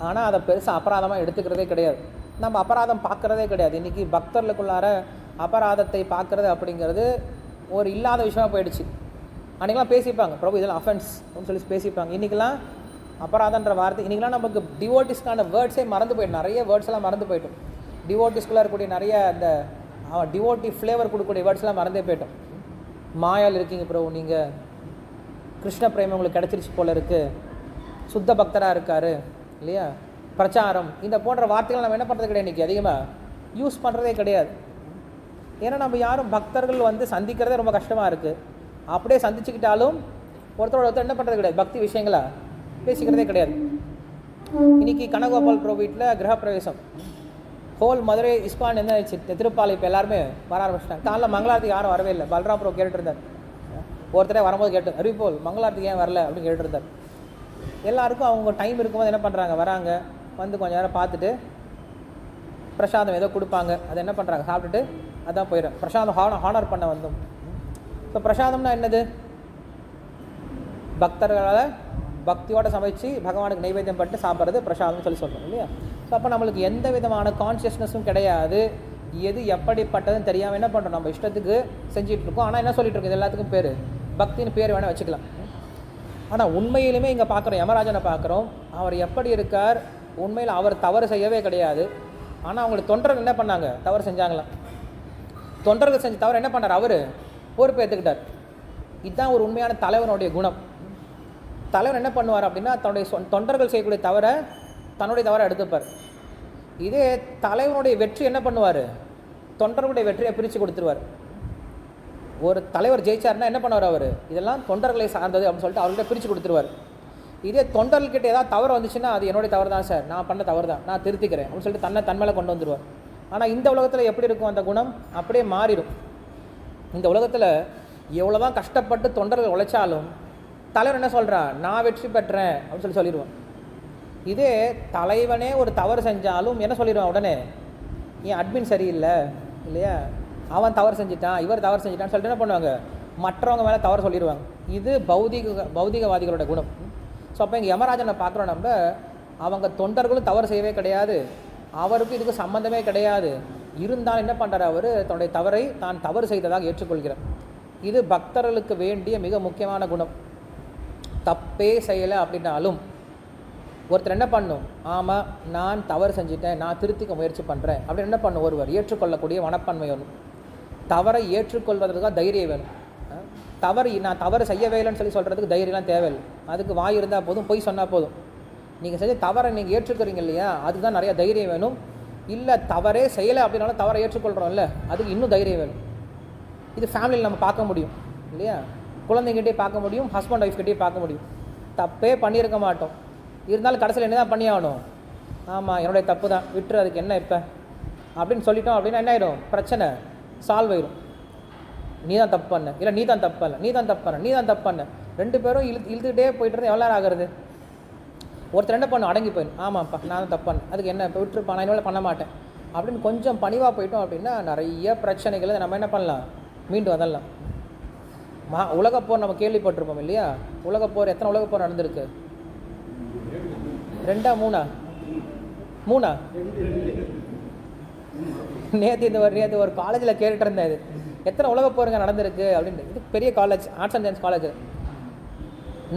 ஆனால் அதை பெருசாக அபராதமாக எடுத்துக்கிறதே கிடையாது. நம்ம அபராதம் பார்க்குறதே கிடையாது. இன்றைக்கி பக்தர்களுக்குள்ளார அபராதத்தை பார்க்குறது அப்படிங்கிறது ஒரு இல்லாத விஷயமாக போயிடுச்சு. அன்றைக்கெலாம் பேசிப்பாங்க, பிரபு இதெல்லாம் அஃபென்ஸ் அப்படின்னு சொல்லி பேசிப்பாங்க. இன்றைக்கெலாம் அபராதன்ற வார்த்தை, இன்றைக்கெலாம் நமக்கு டிவோட்டிஸ்க்கான வேர்ட்ஸே மறந்து போயிடும், நிறைய வேர்ட்ஸ் எல்லாம் மறந்து போயிட்டோம். டிவோட்டிஸ்குள்ளே இருக்கக்கூடிய நிறைய அந்த டிவோட்டி ஃப்ளேவர் கொடுக்கக்கூடிய வேர்ட்ஸ்லாம் மறந்தே போயிட்டோம். மாயால் இருக்கீங்க பிரபு, நீங்கள் கிருஷ்ண பிரேமம் உங்களுக்கு கிடச்சிருச்சு போல இருக்குது, சுத்த பக்தராக இருக்கார் இல்லையா, பிரச்சாரம், இந்த போன்ற வார்த்தைகள் நம்ம என்ன பண்ணுறது கிடையாது, இன்றைக்கி அதிகமாக யூஸ் பண்ணுறதே கிடையாது. ஏன்னா நம்ம யாரும் பக்தர்கள் சந்திக்கிறதே ரொம்ப கஷ்டமாக இருக்குது. அப்படியே சந்திச்சுக்கிட்டாலும் ஒருத்தர் என்ன பண்ணுறது கிடையாது, பக்தி விஷயங்களா பேசிக்கிறதே கிடையாது. இன்றைக்கி கனகோபால் பிரபு வீட்டில் கிரகப்பிரவேசம், ஹோல் மதுரை இஸ்கான் என்ன ஆயிடுச்சு, திருப்பாலை இப்போ எல்லாருமே வர ஆரம்பிச்சிட்டாங்க. காலைல மங்களாரத்துக்கு யாரும் வரவே இல்லை. பல்ராம் பிரபு கேட்டுட்டு இருந்தார், ஒருத்தரே வரும்போது கேட்டு அறிவிப்போல் மங்களாரத்துக்கு ஏன் வரல அப்படின்னு கேட்டுட்டு இருந்தார். எல்லாருக்கும் அவங்க டைம் இருக்கும்போது என்ன பண்ணுறாங்க, வராங்க, கொஞ்சம் நேரம் பார்த்துட்டு பிரசாதம் ஏதோ கொடுப்பாங்க, அதை என்ன பண்ணுறாங்க, சாப்பிட்டுட்டு அதான் போயிடும். பிரசாதம் ஹானர் பண்ண வந்தோம். ஸோ பிரசாதம்னா என்னது, பக்தர்களால் பக்தியோடு சமைச்சு பகவானுக்கு நைவேத்தியம் பண்ணிட்டு சாப்பிட்றது பிரசாதம்னு சொல்லி சொல்கிறோம் இல்லையா. ஸோ அப்போ நம்மளுக்கு எந்த விதமான கான்ஷியஸ்னஸும் கிடையாது, எது எப்படிப்பட்டதுன்னு தெரியாமல் என்ன பண்ணுறோம், நம்ம இஷ்டத்துக்கு செஞ்சிட்ருக்கோம். ஆனால் என்ன சொல்லிட்டு இருக்கோம், இது எல்லாத்துக்கும் பேர் பக்தின்னு பேர் வேணால் வச்சுக்கலாம். ஆனால் உண்மையிலுமே இங்கே பார்க்குறோம், யமராஜனை பார்க்குறோம், அவர் எப்படி இருக்கார், உண்மையில் அவர் தவறு செய்யவே கிடையாது. ஆனால் அவங்களுக்கு தொண்டர்கள் என்ன பண்ணாங்க, தவறு செஞ்சாங்களாம். தொண்டர்கள் செஞ்ச தவறு என்ன பண்ணார், அவர் பொறுப்பு ஏற்றுக்கிட்டார். இதுதான் ஒரு உண்மையான தலைவனுடைய குணம். தலைவர் என்ன பண்ணுவார் அப்படின்னா, தன்னுடைய தொண்டர்கள் செய்யக்கூடிய தவறை தன்னுடைய தவறை எடுத்துப்பார். இதே தலைவனுடைய வெற்றி என்ன பண்ணுவார், தொண்டர்களுடைய வெற்றியை பிரித்து கொடுத்துருவார். ஒரு தலைவர் ஜெயிச்சார்னா என்ன பண்ணுவார், அவர் இதெல்லாம் தொண்டர்களை சார்ந்தது அப்படின்னு சொல்லிட்டு அவர்கிட்ட பிரித்து கொடுத்துருவார். இதே தொண்டர்கிட்ட ஏதாவது தவறு வந்துச்சுன்னா, அது என்னுடைய தவறு தான் சார், நான் பண்ண தவறு தான், நான் திருத்திக்கிறேன் அப்படின்னு சொல்லிட்டு தன்மேலே கொண்டு வந்துடுவார். ஆனால் இந்த உலகத்தில் எப்படி இருக்கும் அந்த குணம், அப்படியே மாறிடும். இந்த உலகத்தில் எவ்வளோ தான் கஷ்டப்பட்டு தொண்டர்கள் உழைச்சாலும் தலைவர் என்ன சொல்கிறான், நான் வெற்றி பெற்றேன் அப்படின்னு சொல்லிடுவான். இதே தலைவனே ஒரு தவறு செஞ்சாலும் என்ன சொல்லிடுவான் உடனே, ஏன் அட்மின் சரியில்லை இல்லையா, அவன் தவறு செஞ்சிட்டான், இவர் தவறு செஞ்சிட்டான்னு சொல்லிட்டு என்ன பண்ணுவாங்க, மற்றவங்க மேலே தவறு சொல்லிடுவாங்க. இது பௌதிகவாதிகளோட குணம். ஸோ அப்போ இங்கே யமராஜனை பார்க்குறோம் நம்ம, அவங்க தொண்டர்களும் தவறு செய்யவே கிடையாது, அவருக்கும் இதுக்கு சம்மந்தமே கிடையாது. இருந்தாலும் என்ன பண்ணுறாரு, அவர் தன்னுடைய தவறை தான் தவறு செய்ததாக ஏற்றுக்கொள்கிறார். இது பக்தர்களுக்கு வேண்டிய மிக முக்கியமான குணம். தப்பே செய்யலை அப்படின்னாலும் ஒருத்தர் என்ன பண்ணும், ஆமாம் நான் தவறு செஞ்சிட்டேன், நான் திருத்திக்க முயற்சி பண்ணுறேன் அப்படின்னு என்ன பண்ணும், ஒருவர் ஏற்றுக்கொள்ளக்கூடிய மனப்பான்மை வேணும். தவறை ஏற்றுக்கொள்வதற்காக தைரியம் வேணும். நான் தவறு செய்யவே இல்லைன்னு சொல்லி சொல்கிறதுக்கு தைரியம்லாம் தேவையில்லை. அதுக்கு வாய் இருந்தால் போதும், பொய் சொன்னால் போதும். நீங்கள் செஞ்ச தவறை நீங்கள் ஏற்றுக்கிறீங்க இல்லையா, அதுதான் நிறையா தைரியம் வேணும். இல்லை தவறே செய்யலை அப்படின்னாலும் தவறை ஏற்றுக்கொள்கிறோம்ல, அதுக்கு இன்னும் தைரியம் வேணும். இது ஃபேமிலியில் நம்ம பார்க்க முடியும் இல்லையா, குழந்தைங்கிட்டே பார்க்க முடியும், ஹஸ்பண்ட் ஒய்ஃப்கிட்டே பார்க்க முடியும். தப்பே பண்ணியிருக்க மாட்டோம், இருந்தாலும் கடைசியில் என்ன தான் பண்ணி ஆகணும், ஆமாம் என்னுடைய தப்பு தான், விட்டுரு, அதுக்கு என்ன இப்போ அப்படின்னு சொல்லிட்டோம் அப்படின்னா என்ன ஆயிடும், பிரச்சனை சால்வ் ஆயிடும். நீ தான் தப்பு பண்ண, இல்லை நீ தான் தப்பு பண்ண, நீ தான் தப்பு பண்ண, நீ தான் தப்பு பண்ண, ரெண்டு பேரும் இழுத்துக்கிட்டே போயிட்டு இருந்தால் எவ்வளோ நேரம் ஆகிறது. ஒருத்தர் என்ன பண்ணும், அடங்கி போயிடும், ஆமாப்பா நான் தான் தப்பு பண்ணேன், அதுக்கு என்ன இப்போ விட்டுருப்பா, நான் இனிமேல் பண்ண மாட்டேன் அப்படின்னு கொஞ்சம் பணிவாக போயிட்டோம் அப்படின்னா நிறைய பிரச்சனைகளை நம்ம என்ன பண்ணலாம், மீண்டு வந்துடலாம். உலகப்போர் நம்ம கேள்விப்பட்டிருப்போம் இல்லையா, உலகப்போர் எத்தனை உலகப்போர் நடந்திருக்கு, 2 3 நேற்று ஒரு காலேஜில் கேட்டுட்டு இருந்தேன், இது எத்தனை உலகப்போருங்க நடந்திருக்கு அப்படின்ட்டு. இது பெரிய college, arts and science college,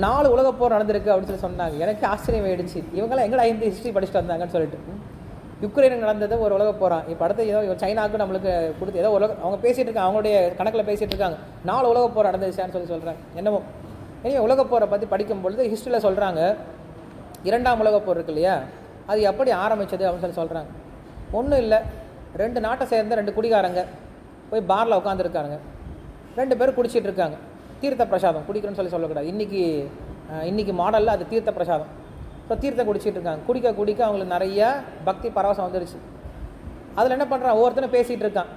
4 உலகப்போர் நடந்திருக்கு அப்படின்னு சொல்லி சொன்னாங்க. எனக்கு ஆச்சரியம் ஆயிடுச்சு, இவங்களாம் எங்கடா இந்த ஹிஸ்ட்ரி படிச்சுட்டு வந்தாங்கன்னு சொல்லிட்டு. யுக்ரைனுக்கு நடந்தது ஒரு உலகப்போரான், இப்போ அடுத்து ஏதோ சைனாவுக்கு நம்மளுக்கு கொடுத்து ஏதோ அவங்க பேசிகிட்டு இருக்காங்க, அவங்களுடைய கணக்கில் பேசிகிட்டு இருக்காங்க, 4 உலகப்போர் நடந்துச்சான்னு சொல்லி சொல்கிறாங்க. என்னமோ இனி உலகப்போரை பற்றி படிக்கும் பொழுது ஹிஸ்ட்ரியில் சொல்கிறாங்க, 2ஆம் உலகப்போர் இருக்கு இல்லையா, அது எப்படி ஆரம்பித்தது அப்படின்னு சொல்லி சொல்கிறாங்க. ஒன்றும் இல்லை, 2 நாட்டை சேர்ந்த 2 குடிகாரங்க போய் பாரில் உட்காந்துருக்காங்க, 2 பேரும் குடிச்சிட்டு இருக்காங்க. தீர்த்த பிரசாதம் குடிக்கிறேன்னு சொல்லி சொல்லக்கூடாது, இன்றைக்கி மாடலில் அது தீர்த்த பிரசாதம். ஸோ தீர்த்தம் குடிச்சிட்டு இருக்காங்க, குடிக்க அவங்களுக்கு நிறைய பக்தி பரவசம் வந்துடுச்சு. அதில் என்ன பண்ணுறான், ஒவ்வொருத்தனும் பேசிகிட்டு இருக்கான்,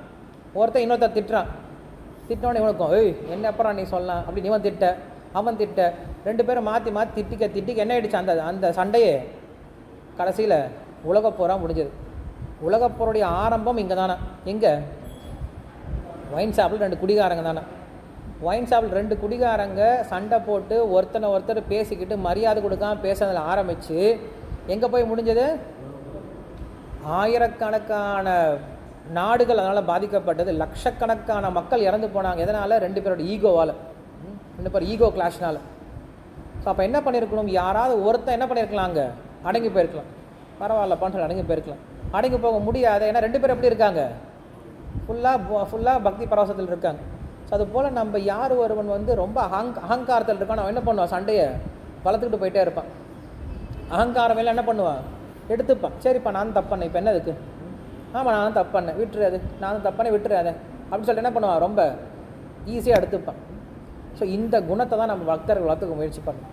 ஒருத்தன் இன்னொருத்தர் திட்டுறான், திட்டினோடனே இவனுக்கும் ஏய் என்ன அப்புறம் நீ சொல்லலாம் அப்படின்னு இவன் திட்ட, அவன் திட்ட, 2 பேரும் மாற்றி திட்டிக்க என்ன ஆயிடுச்சு, அந்த சண்டையே கடைசியில் உலகப்போராக முடிஞ்சது. உலகப்போருடைய ஆரம்பம் இங்கே தானே, எங்கே, ஒயின் ஷாப்பில் 2 குடிகாரங்க தானே. ஒயின் ஷாப்பில் 2 குடிகாரங்க சண்டை போட்டு ஒருத்தர் பேசிக்கிட்டு மரியாதை கொடுக்காம பேசுறதில் ஆரம்பித்து எங்கே போய் முடிஞ்சது, ஆயிரக்கணக்கான நாடுகள் அதனால் பாதிக்கப்பட்டது, லட்சக்கணக்கான மக்கள் இறந்து போனாங்க. எதனால், 2 பேரோட ஈகோவால், 2 பேர் ஈகோ கிளாஷ்னால். ஸோ அப்போ என்ன பண்ணியிருக்கணும், யாராவது ஒருத்தன் என்ன பண்ணியிருக்கலாம், அங்கே அடங்கி போயிருக்கலாம், பரவாயில்ல பண்ணுற அடங்கி போயிருக்கலாம். அடங்கி போக முடியாது, ஏன்னா 2 பேர் எப்படி இருக்காங்க, ஃபுல்லாக பக்தி பரவசத்தில் இருக்காங்க. ஸோ அதுபோல் நம்ம யார் ஒருவன் ரொம்ப அகங்காரத்தில் இருக்கான், அவன் என்ன பண்ணுவான், சண்டையை வளர்த்துக்கிட்டு போயிட்டே இருப்பான். அகங்காரம் எல்லாம் என்ன பண்ணுவான், எடுத்துப்பான், சரிப்பா நான் தப்பு பண்ணேன், இப்போ என்ன இதுக்கு, ஆமாம் நான் தப்பு பண்ணேன் விட்டுரு, அது நான் தப்பு பண்ணேன் விட்டுரு அதை அப்படின்னு சொல்லிட்டு என்ன பண்ணுவான், ரொம்ப ஈஸியாக எடுத்துப்பான். ஸோ இந்த குணத்தை தான் நம்ம பக்தர்கள் வளர்த்துக்க முயற்சி பண்ணணும்.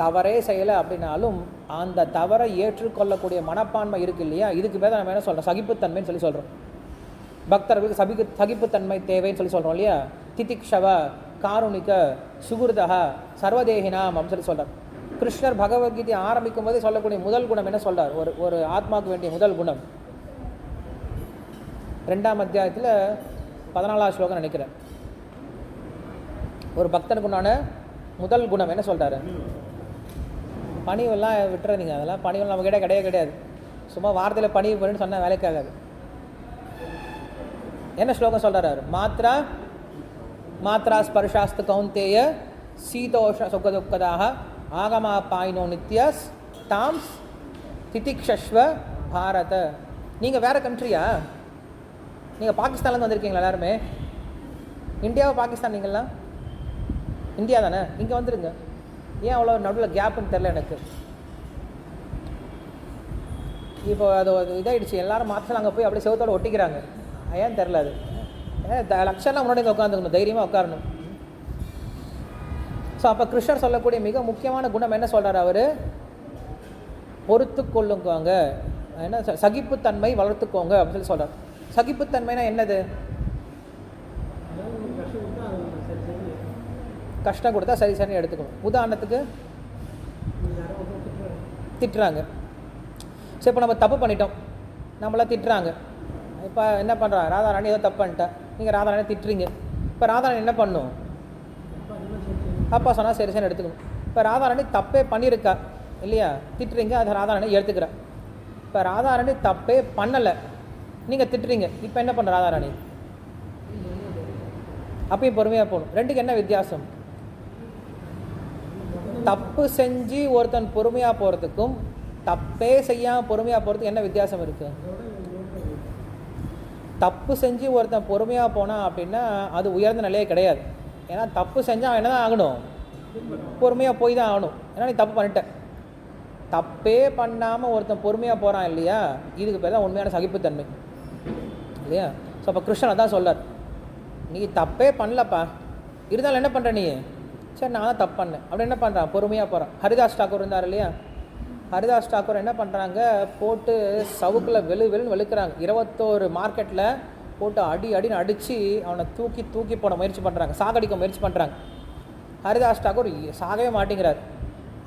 தவறே செய்யலை அப்படின்னாலும் அந்த தவறை ஏற்றுக்கொள்ளக்கூடிய மனப்பான்மை இருக்குது இல்லையா, இதுக்கு பேர் நம்ம என்ன சொல்கிறோம், சகிப்புத்தன்மைன்னு சொல்லி சொல்கிறோம். பக்தர்களுக்கு சகிப்புத்தன்மை தேவைன்னு சொல்லி சொல்கிறோம் இல்லையா. திதிக்ஷவ காருணிக சுகுர்தக சர்வதேகினாம் அப்படின்னு சொல்லி சொல்கிறார். கிருஷ்ணர் பகவத்கீதை ஆரம்பிக்கும் போதே சொல்லக்கூடிய முதல் குணம் என்ன சொல்கிறார், ஒரு ஆத்மாவுக்கு வேண்டிய முதல் குணம் 2ஆம் அத்தியாயத்தில் 14ஆம் ஸ்லோகம் நினைக்கிறேன். ஒரு பக்தனுக்கு உண்டான முதல் குணம் என்ன சொல்கிறாரு, பணிவெல்லாம் விட்டுறீங்க, அதெல்லாம் பணிவெல்லாம் நம்ம கிடையாது. சும்மா வார்த்தையில் பணிவு பண்ணுன்னு சொன்னால் வேலைக்காகாது. என்ன ஸ்லோகம் சொல்கிறார், மாத்ரா ஸ்பர்ஷாஸ்து கௌந்தேய சீதோஷ சுகதுக்கதாக ஆகமா பாயினோ நித்யஸ் தாம்ஸ் திதிக்ஷஸ்வ பாரத. நீங்கள் வேறு கண்ட்ரியா, நீங்கள் பாகிஸ்தான்லேருந்து வந்திருக்கீங்களா எல்லாருமே, இந்தியாவை பாகிஸ்தான், நீங்கள்லாம் இந்தியா தானே, இங்கே வந்துடுங்க. ஏன் அவ்வளோ நடுவில் கேப்புன்னு தெரில எனக்கு. இப்போ அது இதாகிடுச்சு, எல்லோரும் மாற்றம் அங்கே போய் அப்படியே செவத்தோடு ஒட்டிக்கிறாங்க, ஏன் தெரில. அது லட்சம்லாம் முன்னாடி உட்காந்துக்கணும், தைரியமாக உட்காரணும். ஸோ அப்போ கிருஷ்ணர் சொல்லக்கூடிய மிக முக்கியமான குணம் என்ன சொல்கிறார், அவர் பொறுத்து கொள்ளுங்க, என்ன சகிப்புத்தன்மை வளர்த்துக்கோங்க அப்படின்னு சொல்லி சொல்கிறார். சகிப்புத்தன்மைனா என்னது, கஷ்டம் கொடுத்தா சரி எடுத்துக்கணும். உதாரணத்துக்கு திட்டுறாங்க, சரி, இப்போ நம்ம தப்பு பண்ணிட்டோம், நம்மளாம் திட்டுறாங்க. இப்போ என்ன பண்ணுறா, ராதாராணி ஏதோ தப்பு பண்ணிட்டா, நீங்கள் ராதாராணி திட்டுறீங்க. இப்போ ராதாராணி என்ன பண்ணும்? அப்பா சொன்னால் சரி சரி எடுத்துக்கணும். இப்போ ராதாராணி தப்பே பண்ணியிருக்கா இல்லையா, திட்டுறீங்க, அதை ராதாராணி எடுத்துக்கிறா. இப்போ ராதாராணி தப்பே பண்ணலை, நீங்கள் திட்டுறீங்க, இப்போ என்ன பண்ணுற ராதாராணி? அப்பயும் பொறுமையாக போகணும். ரெண்டுக்கு என்ன வித்தியாசம்? தப்பு செஞ்சு ஒருத்தன் பொறுமையாக போகிறதுக்கும் தப்பே செய்யாமல் பொறுமையாக போகிறதுக்கு என்ன வித்தியாசம் இருக்குது? தப்பு செஞ்சு ஒருத்தன் பொறுமையாக போனான் அப்படின்னா அது உயர்ந்த நிலையே கிடையாது. ஏன்னா தப்பு செஞ்சால் அவன் என்ன தான் ஆகணும்? பொறுமையாக போய் தான் ஆகணும். ஏன்னா நீ தப்பு பண்ணிட்ட. தப்பே பண்ணாமல் ஒருத்தன் பொறுமையாக போகிறான் இல்லையா, இதுக்கு பேர் தான் உண்மையான சகிப்புத்தன்மை இல்லையா. ஸோ அப்போ கிருஷ்ணன் தான் சொல்லார், நீ தப்பே பண்ணலப்பா, இருந்தாலும் என்ன பண்ணுற நீ? சரி, நான் தான் தப்பு பண்ணேன் அப்படி என்ன பண்ணுறான்? பொறுமையாக போகிறான். ஹரிதாஸ் தாக்கூர் இருந்தார் இல்லையா, ஹரிதாஸ் தாக்கூர் என்ன பண்ணுறாங்க, போட்டு சவுக்கில் வெளுன்னு வெளுக்கிறாங்க. 21 மார்க்கெட்டில் போட்டு அடின்னு அடித்து அவனை தூக்கி போட முயற்சி பண்ணுறாங்க, சாகடிக்க முயற்சி பண்ணுறாங்க. ஹரிதாஸ் தாக்கூர் சாகவே மாட்டேங்கிறார்.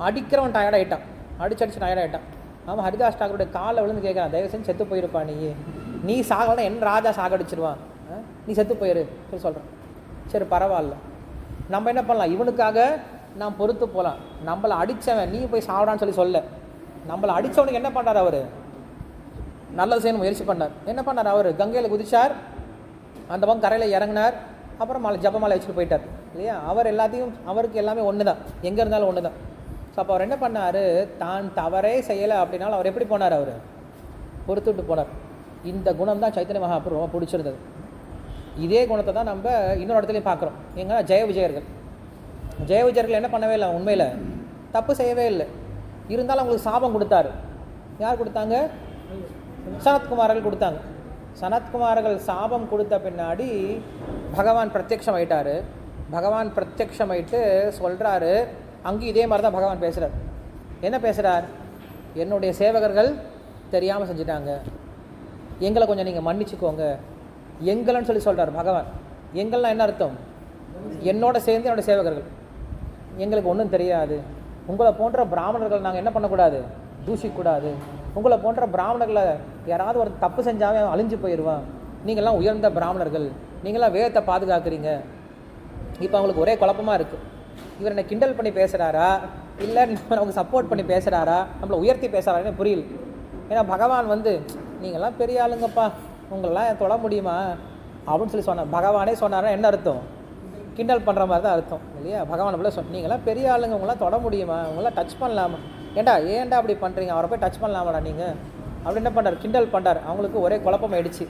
அடிக்கிறவன் டயர்டாகிட்டான், அடிச்சு டயர்டாகிட்டான். ஆமாம், ஹரிதாஸ் தாக்கூருடைய காலில் விழுந்து கேட்குறான், தயவு செஞ்சு செத்து போயிருப்பா, நீ சாகலாம், என் ராஜா சாகடிச்சிருவான், நீ செத்து போயிரு சொல்லி சொல்கிறான். சரி பரவாயில்ல, நம்ம என்ன பண்ணலாம், இவனுக்காக நான் பொறுத்து போகலாம். நம்மளை அடித்தவன் நீ போய் சாப்பிடான்னு சொல்லி நம்மளை அடித்தவனுக்கு என்ன பண்ணார்? அவர் நல்லது செய்யணும் முயற்சி பண்ணார். என்ன பண்ணார்? அவர் கங்கையில் குதிச்சார், அந்த பக்கம் கரையில் இறங்கினார், அப்புறம் ஜபமாலை வச்சுட்டு போயிட்டார் இல்லையா. அவர் எல்லாத்தையும், அவருக்கு எல்லாமே ஒன்று தான், எங்கே இருந்தாலும் ஒன்று தான். ஸோ அப்போ அவர் என்ன பண்ணார், தான் தவறே செய்யலை அப்படின்னாலும் அவர் எப்படி போனார்? அவர் பொறுத்துட்டு போனார். இந்த குணம் தான் சைத்தன்ய மகாபிரபு ரொம்ப பிடிச்சிருந்தது. இதே குணத்தை தான் நம்ம இன்னொரு இடத்துலையும் பார்க்குறோம். எங்கன்னா ஜெய விஜயர்கள் என்ன பண்ணவே இல்லை, உண்மையில் தப்பு செய்யவே இல்லை, இருந்தாலும் அவங்களுக்கு சாபம் கொடுத்தாரு. யார் கொடுத்தாங்க? சனத்குமார்கள் கொடுத்தாங்க. சனத்குமார்கள் சாபம் கொடுத்த பின்னாடி பகவான் பிரத்யக்ஷம் ஆயிட்டார். பகவான் பிரத்யக்ஷம் ஆயிட்டு சொல்கிறாரு, அங்கேயும் இதே மாதிரி தான் பகவான் பேசுகிறார். என்ன பேசுகிறார்? என்னுடைய சேவகர்கள் தெரியாமல் செஞ்சிட்டாங்க, எங்களை கொஞ்சம் நீங்கள் மன்னிச்சுக்கோங்க. எங்கள்னு சொல்லி சொல்கிறார் பகவான். எங்கள்லாம் என்ன அர்த்தம்? என்னோட சேர்ந்து என்னோடய சேவகர்கள். எங்களுக்கு ஒன்றும் தெரியாது, உங்களை போன்ற பிராமணர்கள் நாங்கள் என்ன பண்ணக்கூடாது, தூஷிக்கூடாது. உங்களை போன்ற பிராமணர்களை யாராவது ஒரு தப்பு செஞ்சாவே அழிஞ்சு போயிடுவான். நீங்கள்லாம் உயர்ந்த பிராமணர்கள், நீங்களாம் வேதத்தை பாதுகாக்கிறீங்க. இப்போ அவங்களுக்கு ஒரே குழப்பமாக இருக்குது, இவர் என்னை கிண்டல் பண்ணி பேசுகிறாரா இல்லை நமக்கு சப்போர்ட் பண்ணி பேசுகிறாரா, நம்மளை உயர்த்தி பேசுகிறாருன்னு புரியல. ஏன்னா பகவான் நீங்கள்லாம் பெரிய ஆளுங்கப்பா, உங்களெல்லாம் தொட முடியுமா அப்படின்னு சொல்லி சொன்னார். பகவானே சொன்னார்னா என்ன அர்த்தம்? கிண்டல் பண்ணுற மாதிரி தான் அர்த்தம் இல்லையா. பகவான் போல நீங்களாம் பெரிய ஆளுங்க, உங்களாம் தொட முடியுமா, உங்களாம் டச் பண்ணலாமா, ஏன்டா அப்படி பண்ணுறீங்க, அவரை போய் டச் பண்ணலாமாடா நீங்கள் அப்படி என்ன பண்ணுறார், கிண்டல் பண்ணுறார். அவங்களுக்கு ஒரே குழப்பம் ஆயிடுச்சு,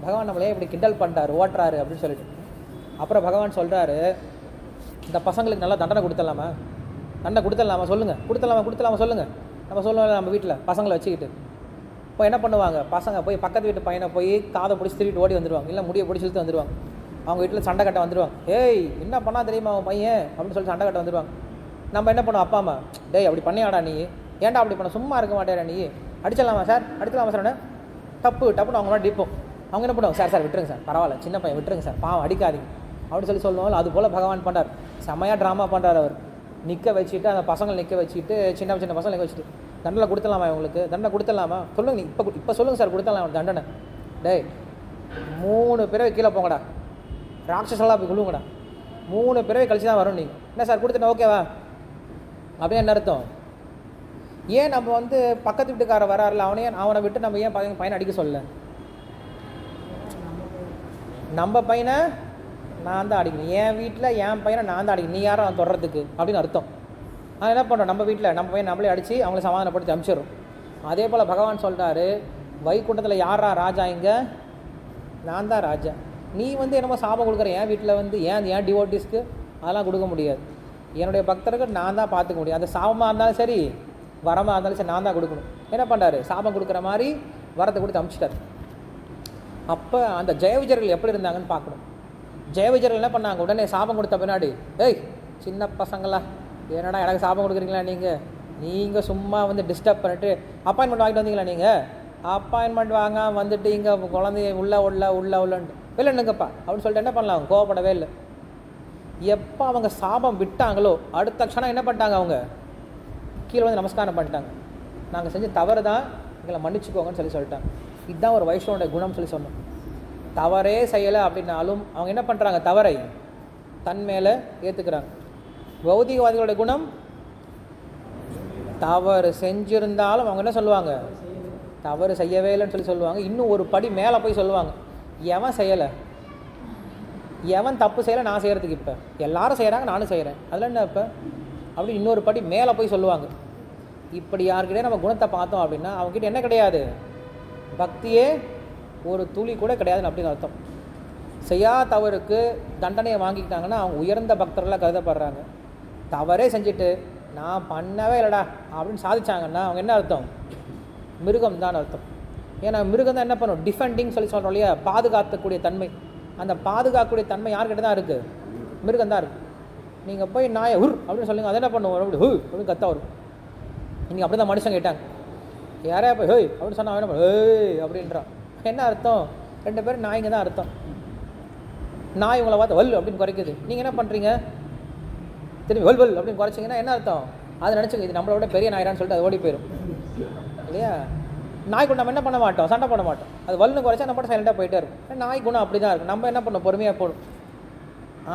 பகவான் நம்மளே இப்படி கிண்டல் பண்ணுறாரு, ஓட்டுறாரு அப்படின்னு சொல்லிட்டு. அப்புறம் பகவான் சொல்கிறாரு, இந்த பசங்களுக்கு நல்லா தண்டனை கொடுத்துடலாமா சொல்லுங்கள், கொடுத்துடலாமா சொல்லுங்கள். நம்ம சொல்லுவோம் நம்ம வீட்டில் பசங்களை வச்சுக்கிட்டு இப்போ என்ன பண்ணுவாங்க, பசங்க போய் பக்கத்து வீட்டு பையனை போய் காதை பிடிச்சி திருவிட்டு ஓடி வந்துடுவாங்க, இல்லை முடியை பிடிச்சி இழுத்து வந்துடுவாங்க. அவங்க வீட்டில் சண்டை கட்ட வந்துடுவாங்க, ஏய் என்ன பண்ணால் தெரியுமா அவன் பையன் அப்படின்னு சொல்லி சண்டை கட்ட வந்துடுவாங்க. நம்ம என்ன பண்ணுவோம், அப்பா அம்மா, டேய் அப்படி பண்ணியாடா நீ, ஏன்டா அப்படி பண்ண, சும்மா இருக்க மாட்டேடா நீ, அடிச்சிடலாமா சார் டப்புன்னு அவங்க அடிப்போம். அவங்க என்ன பண்ணுவாங்க, சார் விட்டுருங்க சார், பரவாயில்ல சின்ன பையன் விட்டுருங்க சார், பாவம் அடிக்காதீங்க அப்படின்னு சொல்லி சொல்லுவாங்க. அது போல் பகவான் பண்ணுறார், செம்மையாக ட்ராமா பண்ணுறார். அவர் நிற்க வச்சுட்டு, அந்த பசங்களை நிற்க வச்சுட்டு, சின்ன பசங்களை நிற்க வச்சுட்டு, தண்டனை கொடுத்துடலாமா இவங்களுக்கு, தண்டனை கொடுத்துடலாமா சொல்லுங்க, இப்போ சொல்லுங்கள் சார் கொடுத்துடலாம் தண்டனை. டேய் 3 பிறவை கீழே போங்கடா, ராட்சசெல்லாம் போய் கொள்ளுங்கடா, 3 பிறவை கழிச்சு தான் வரும். நீங்கள் என்ன சார் கொடுத்துட்டேன் ஓகேவா அப்படின்னு என்ன அர்த்தம்? ஏன் நம்ம பக்கத்து வீட்டுக்காரர் வராருல, அவனை விட்டு நம்ம ஏன் பையனை அடிக்க சொல்லலை? நம்ம பையனை நான் தான் அடிக்கணும், என் வீட்டில் என் பையனை நான் தான் அடிக்கணும், நீ யாரும் அவன் தொடர்றதுக்கு அப்படின்னு அர்த்தம். ஆனால் என்ன பண்ணுறோம், நம்ம வீட்டில் நம்ம பையன் நம்மளே அடித்து அவங்கள சமாதானப்படுத்தி அனுப்பிச்சிடுறோம். அதே போல் பகவான் சொல்கிறாரு, வைகுண்டத்தில் யாரா ராஜா, இங்கே நான் தான் ராஜா. நீ என்னமோ சாபம் கொடுக்குற என் வீட்டில் ஏன் டிவோட்டிஸ்க்கு அதெல்லாம் கொடுக்க முடியாது. என்னுடைய பக்தர்கள் நான் தான் பார்த்துக்க முடியும். அந்த சாபமாக இருந்தாலும் சரி, வரமாக இருந்தாலும் சரி, நான் தான் கொடுக்கணும். என்ன பண்ணுறாரு, சாபம் கொடுக்குற மாதிரி வரத்தை கொடுத்து அனுப்பிச்சிட்டார். அப்போ அந்த ஜெயவிஜயர்கள் எப்படி இருந்தாங்கன்னு பார்க்கணும். ஜெயவிஜயர்கள் என்ன பண்ணாங்க, உடனே சாபம் கொடுத்த பின்னாடி, ஏய் சின்ன பசங்களா என்னடா எனக்கு சாபம் கொடுக்குறீங்களா, நீங்கள் சும்மா டிஸ்டர்ப் பண்ணிட்டு அப்பாயின்மெண்ட் வாங்கிட்டு வந்தீங்களா, நீங்கள் அப்பாயின்மெண்ட் வாங்க வந்துட்டு இங்கே குழந்தைய உள்ளன்ட்டு இல்லைன்னுங்கப்பா அப்படின்னு சொல்லிட்டு என்ன பண்ணலாம், அவங்க கோவப்படவே இல்லை. எப்போ அவங்க சாபம் விட்டாங்களோ அடுத்த க்ஷணம் என்ன பண்ணிட்டாங்க, அவங்க கீழே நமஸ்காரம் பண்ணிட்டாங்க. நாங்கள் செஞ்ச தவறு தான், எங்களை மன்னிச்சுக்கோங்கன்னு சொல்லிட்டாங்க. இதுதான் ஒரு வைஷ்ணவனுடைய குணம் சொல்லி சொன்னோம். தவறே செய்யலை அப்படின்னாலும் அவங்க என்ன பண்ணுறாங்க, தவறை தன் மேலே ஏற்றுக்கிறாங்க. பௌதிகவாதிகளுடைய குணம், தவறு செஞ்சிருந்தாலும் அவங்க என்ன சொல்லுவாங்க, தவறு செய்யவே இல்லைன்னு சொல்லுவாங்க. இன்னும் ஒரு படி மேலே போய் சொல்லுவாங்க, எவன் செய்யலை, எவன் தப்பு செய்யலை, நான் செய்கிறதுக்கு இப்போ எல்லாரும் செய்கிறாங்க நானும் செய்கிறேன், அதில் என்ன இப்போ அப்படின்னு இன்னொரு படி மேலே போய் சொல்லுவாங்க. இப்படி யாருக்கிட்டே நம்ம குணத்தை பார்த்தோம் அப்படின்னா அவங்ககிட்ட என்ன கிடையாது, பக்தியே ஒரு துளி கூட கிடையாதுன்னு அப்படின்னு அர்த்தம். செய்யா தவறுக்கு தண்டனையை வாங்கிக்கிட்டாங்கன்னா அவங்க உயர்ந்த பக்தர்களாக கருதப்படுறாங்க. தவறே செஞ்சுட்டு நான் பண்ணவே இல்லைடா அப்படின்னு சாதிச்சாங்கன்னா அவங்க என்ன அர்த்தம், மிருகம் தான் அர்த்தம். ஏன்னா மிருகம் தான் என்ன பண்ணும், டிஃபெண்டிங் சொல்கிறோம் இல்லையா, பாதுகாக்கக்கூடிய தன்மை. அந்த பாதுகாக்கக்கூடிய தன்மை யார்கிட்ட தான் இருக்குது, மிருகம் தான் இருக்குது. நீங்கள் போய் நாயை உர் அப்படின்னு சொல்லுங்க, அதை என்ன பண்ணுவோம், அப்படி ஹூ அப்படின்னு கத்த வரும். நீங்கள் அப்படி தான் மனுஷன் கேட்டாங்க, யாரையா போய் ஹோய் அப்படின்னு சொன்னால் என்ன பண்ண ஹேய் அப்படின்றான். என்ன அர்த்தம், ரெண்டு பேரும் நாய்ங்க தான் அர்த்தம். நாய் உங்களை பார்த்து வல் அப்படின்னு குறைக்குது, நீங்கள் என்ன பண்ணுறீங்க, திரும்பி வல் வல் அப்படின்னு குறைச்சிங்கன்னா என்ன அர்த்தம், அது நினச்சிங்க இது நம்மளோட பெரிய நாயிரான்னு சொல்லிட்டு அது ஓடி போயிடும் இல்லையா. நாய் கூட நம்ம என்ன பண்ண மாட்டோம், சண்டை பண்ண மாட்டோம். அது வல்னு குறைச்சா நம்ம சைலண்டாக போயிட்டே இருக்கும். நாய் குணம் அப்படி தான் இருக்கும், நம்ம என்ன பண்ணோம், பொறுமையாக போடும்.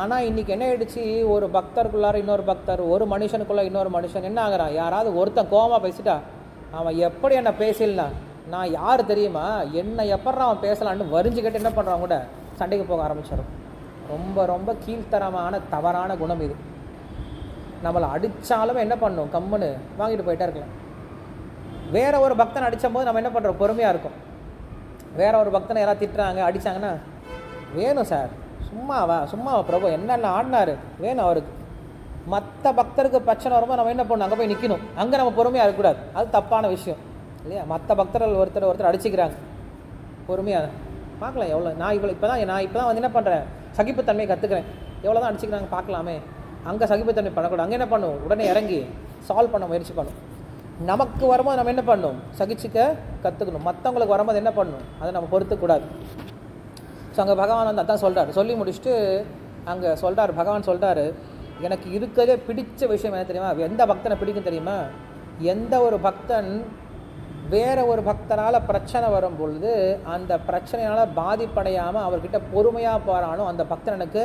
ஆனால் இன்றைக்கி என்ன ஆகிடுச்சு, ஒரு பக்தருக்குள்ளார இன்னொரு பக்தர், ஒரு மனுஷனுக்குள்ளே இன்னொரு மனுஷன் என்ன ஆகிறான், யாராவது ஒருத்தன் கோவமாக பேசிட்டா அவன் எப்படி என்ன பேசலனா நான் யார் தெரியுமா, என்னை எப்பட்றா அவன் பேசலான்னு வரிஞ்சுக்கிட்டு என்ன பண்ணுறான் கூட சண்டைக்கு போக ஆரம்பிச்சிடும். ரொம்ப ரொம்ப கீழ்த்தரமான தவறான குணம் இது. நம்மளை அடித்தாலும் என்ன பண்ணும், கம்முன்னு வாங்கிட்டு போயிட்டே இருக்கலாம். வேற ஒரு பக்தனை அடித்த போது நம்ம என்ன பண்ணுறோம், பொறுமையாக இருக்கும். வேற ஒரு பக்தனை யாராவது திட்டுறாங்க அடித்தாங்கன்னா வேணும் சார், சும்மாவா பிரபு என்னென்ன ஆடினாரு வேணும் அவருக்கு. மற்ற பக்தருக்கு பிரச்சனை வரும்போது நம்ம என்ன பண்ணணும், அங்கே போய் நிற்கணும். அங்கே நம்ம பொறுமையாக இருக்கக்கூடாது, அது தப்பான விஷயம் இல்லையா. மற்ற பக்தர்கள் ஒருத்தர் அடிச்சுக்கிறாங்க, பொறுமையாக பார்க்கலாம். எவ்வளோ நான் இப்போ தான் வந்து என்ன பண்ணுறேன், சகிப்புத்தன்மையை கற்றுக்கிறேன். எவ்வளோ தான் அடிச்சுக்கிறாங்க பார்க்கலாமே, அங்கே சகிப்புத்தன்மை பண்ணக்கூடாது. அங்கே என்ன பண்ணும், உடனே இறங்கி சால்வ் பண்ண முயற்சி பண்ணும். நமக்கு வரும்போது நம்ம என்ன பண்ணணும், சகிச்சுக்க கற்றுக்கணும். மற்றவங்களுக்கு வரும்போது என்ன பண்ணணும், அதை நம்ம பொறுத்துக்கூடாது. ஸோ அங்கே பகவான் வந்து அதான் சொல்கிறார். சொல்லி முடிச்சுட்டு அங்கே சொல்கிறார், பகவான் சொல்கிறாரு, எனக்கு இருக்கிறதே பிடிச்ச விஷயம் என்ன தெரியுமா, எந்த பக்தனை பிடிக்கும் தெரியுமா, எந்த ஒரு பக்தன் வேறு ஒரு பக்தனால் பிரச்சனை வரும் பொழுது அந்த பிரச்சனையால் பாதிப்படையாமல் அவர்கிட்ட பொறுமையாக போகிறானோ அந்த பக்தன் எனக்கு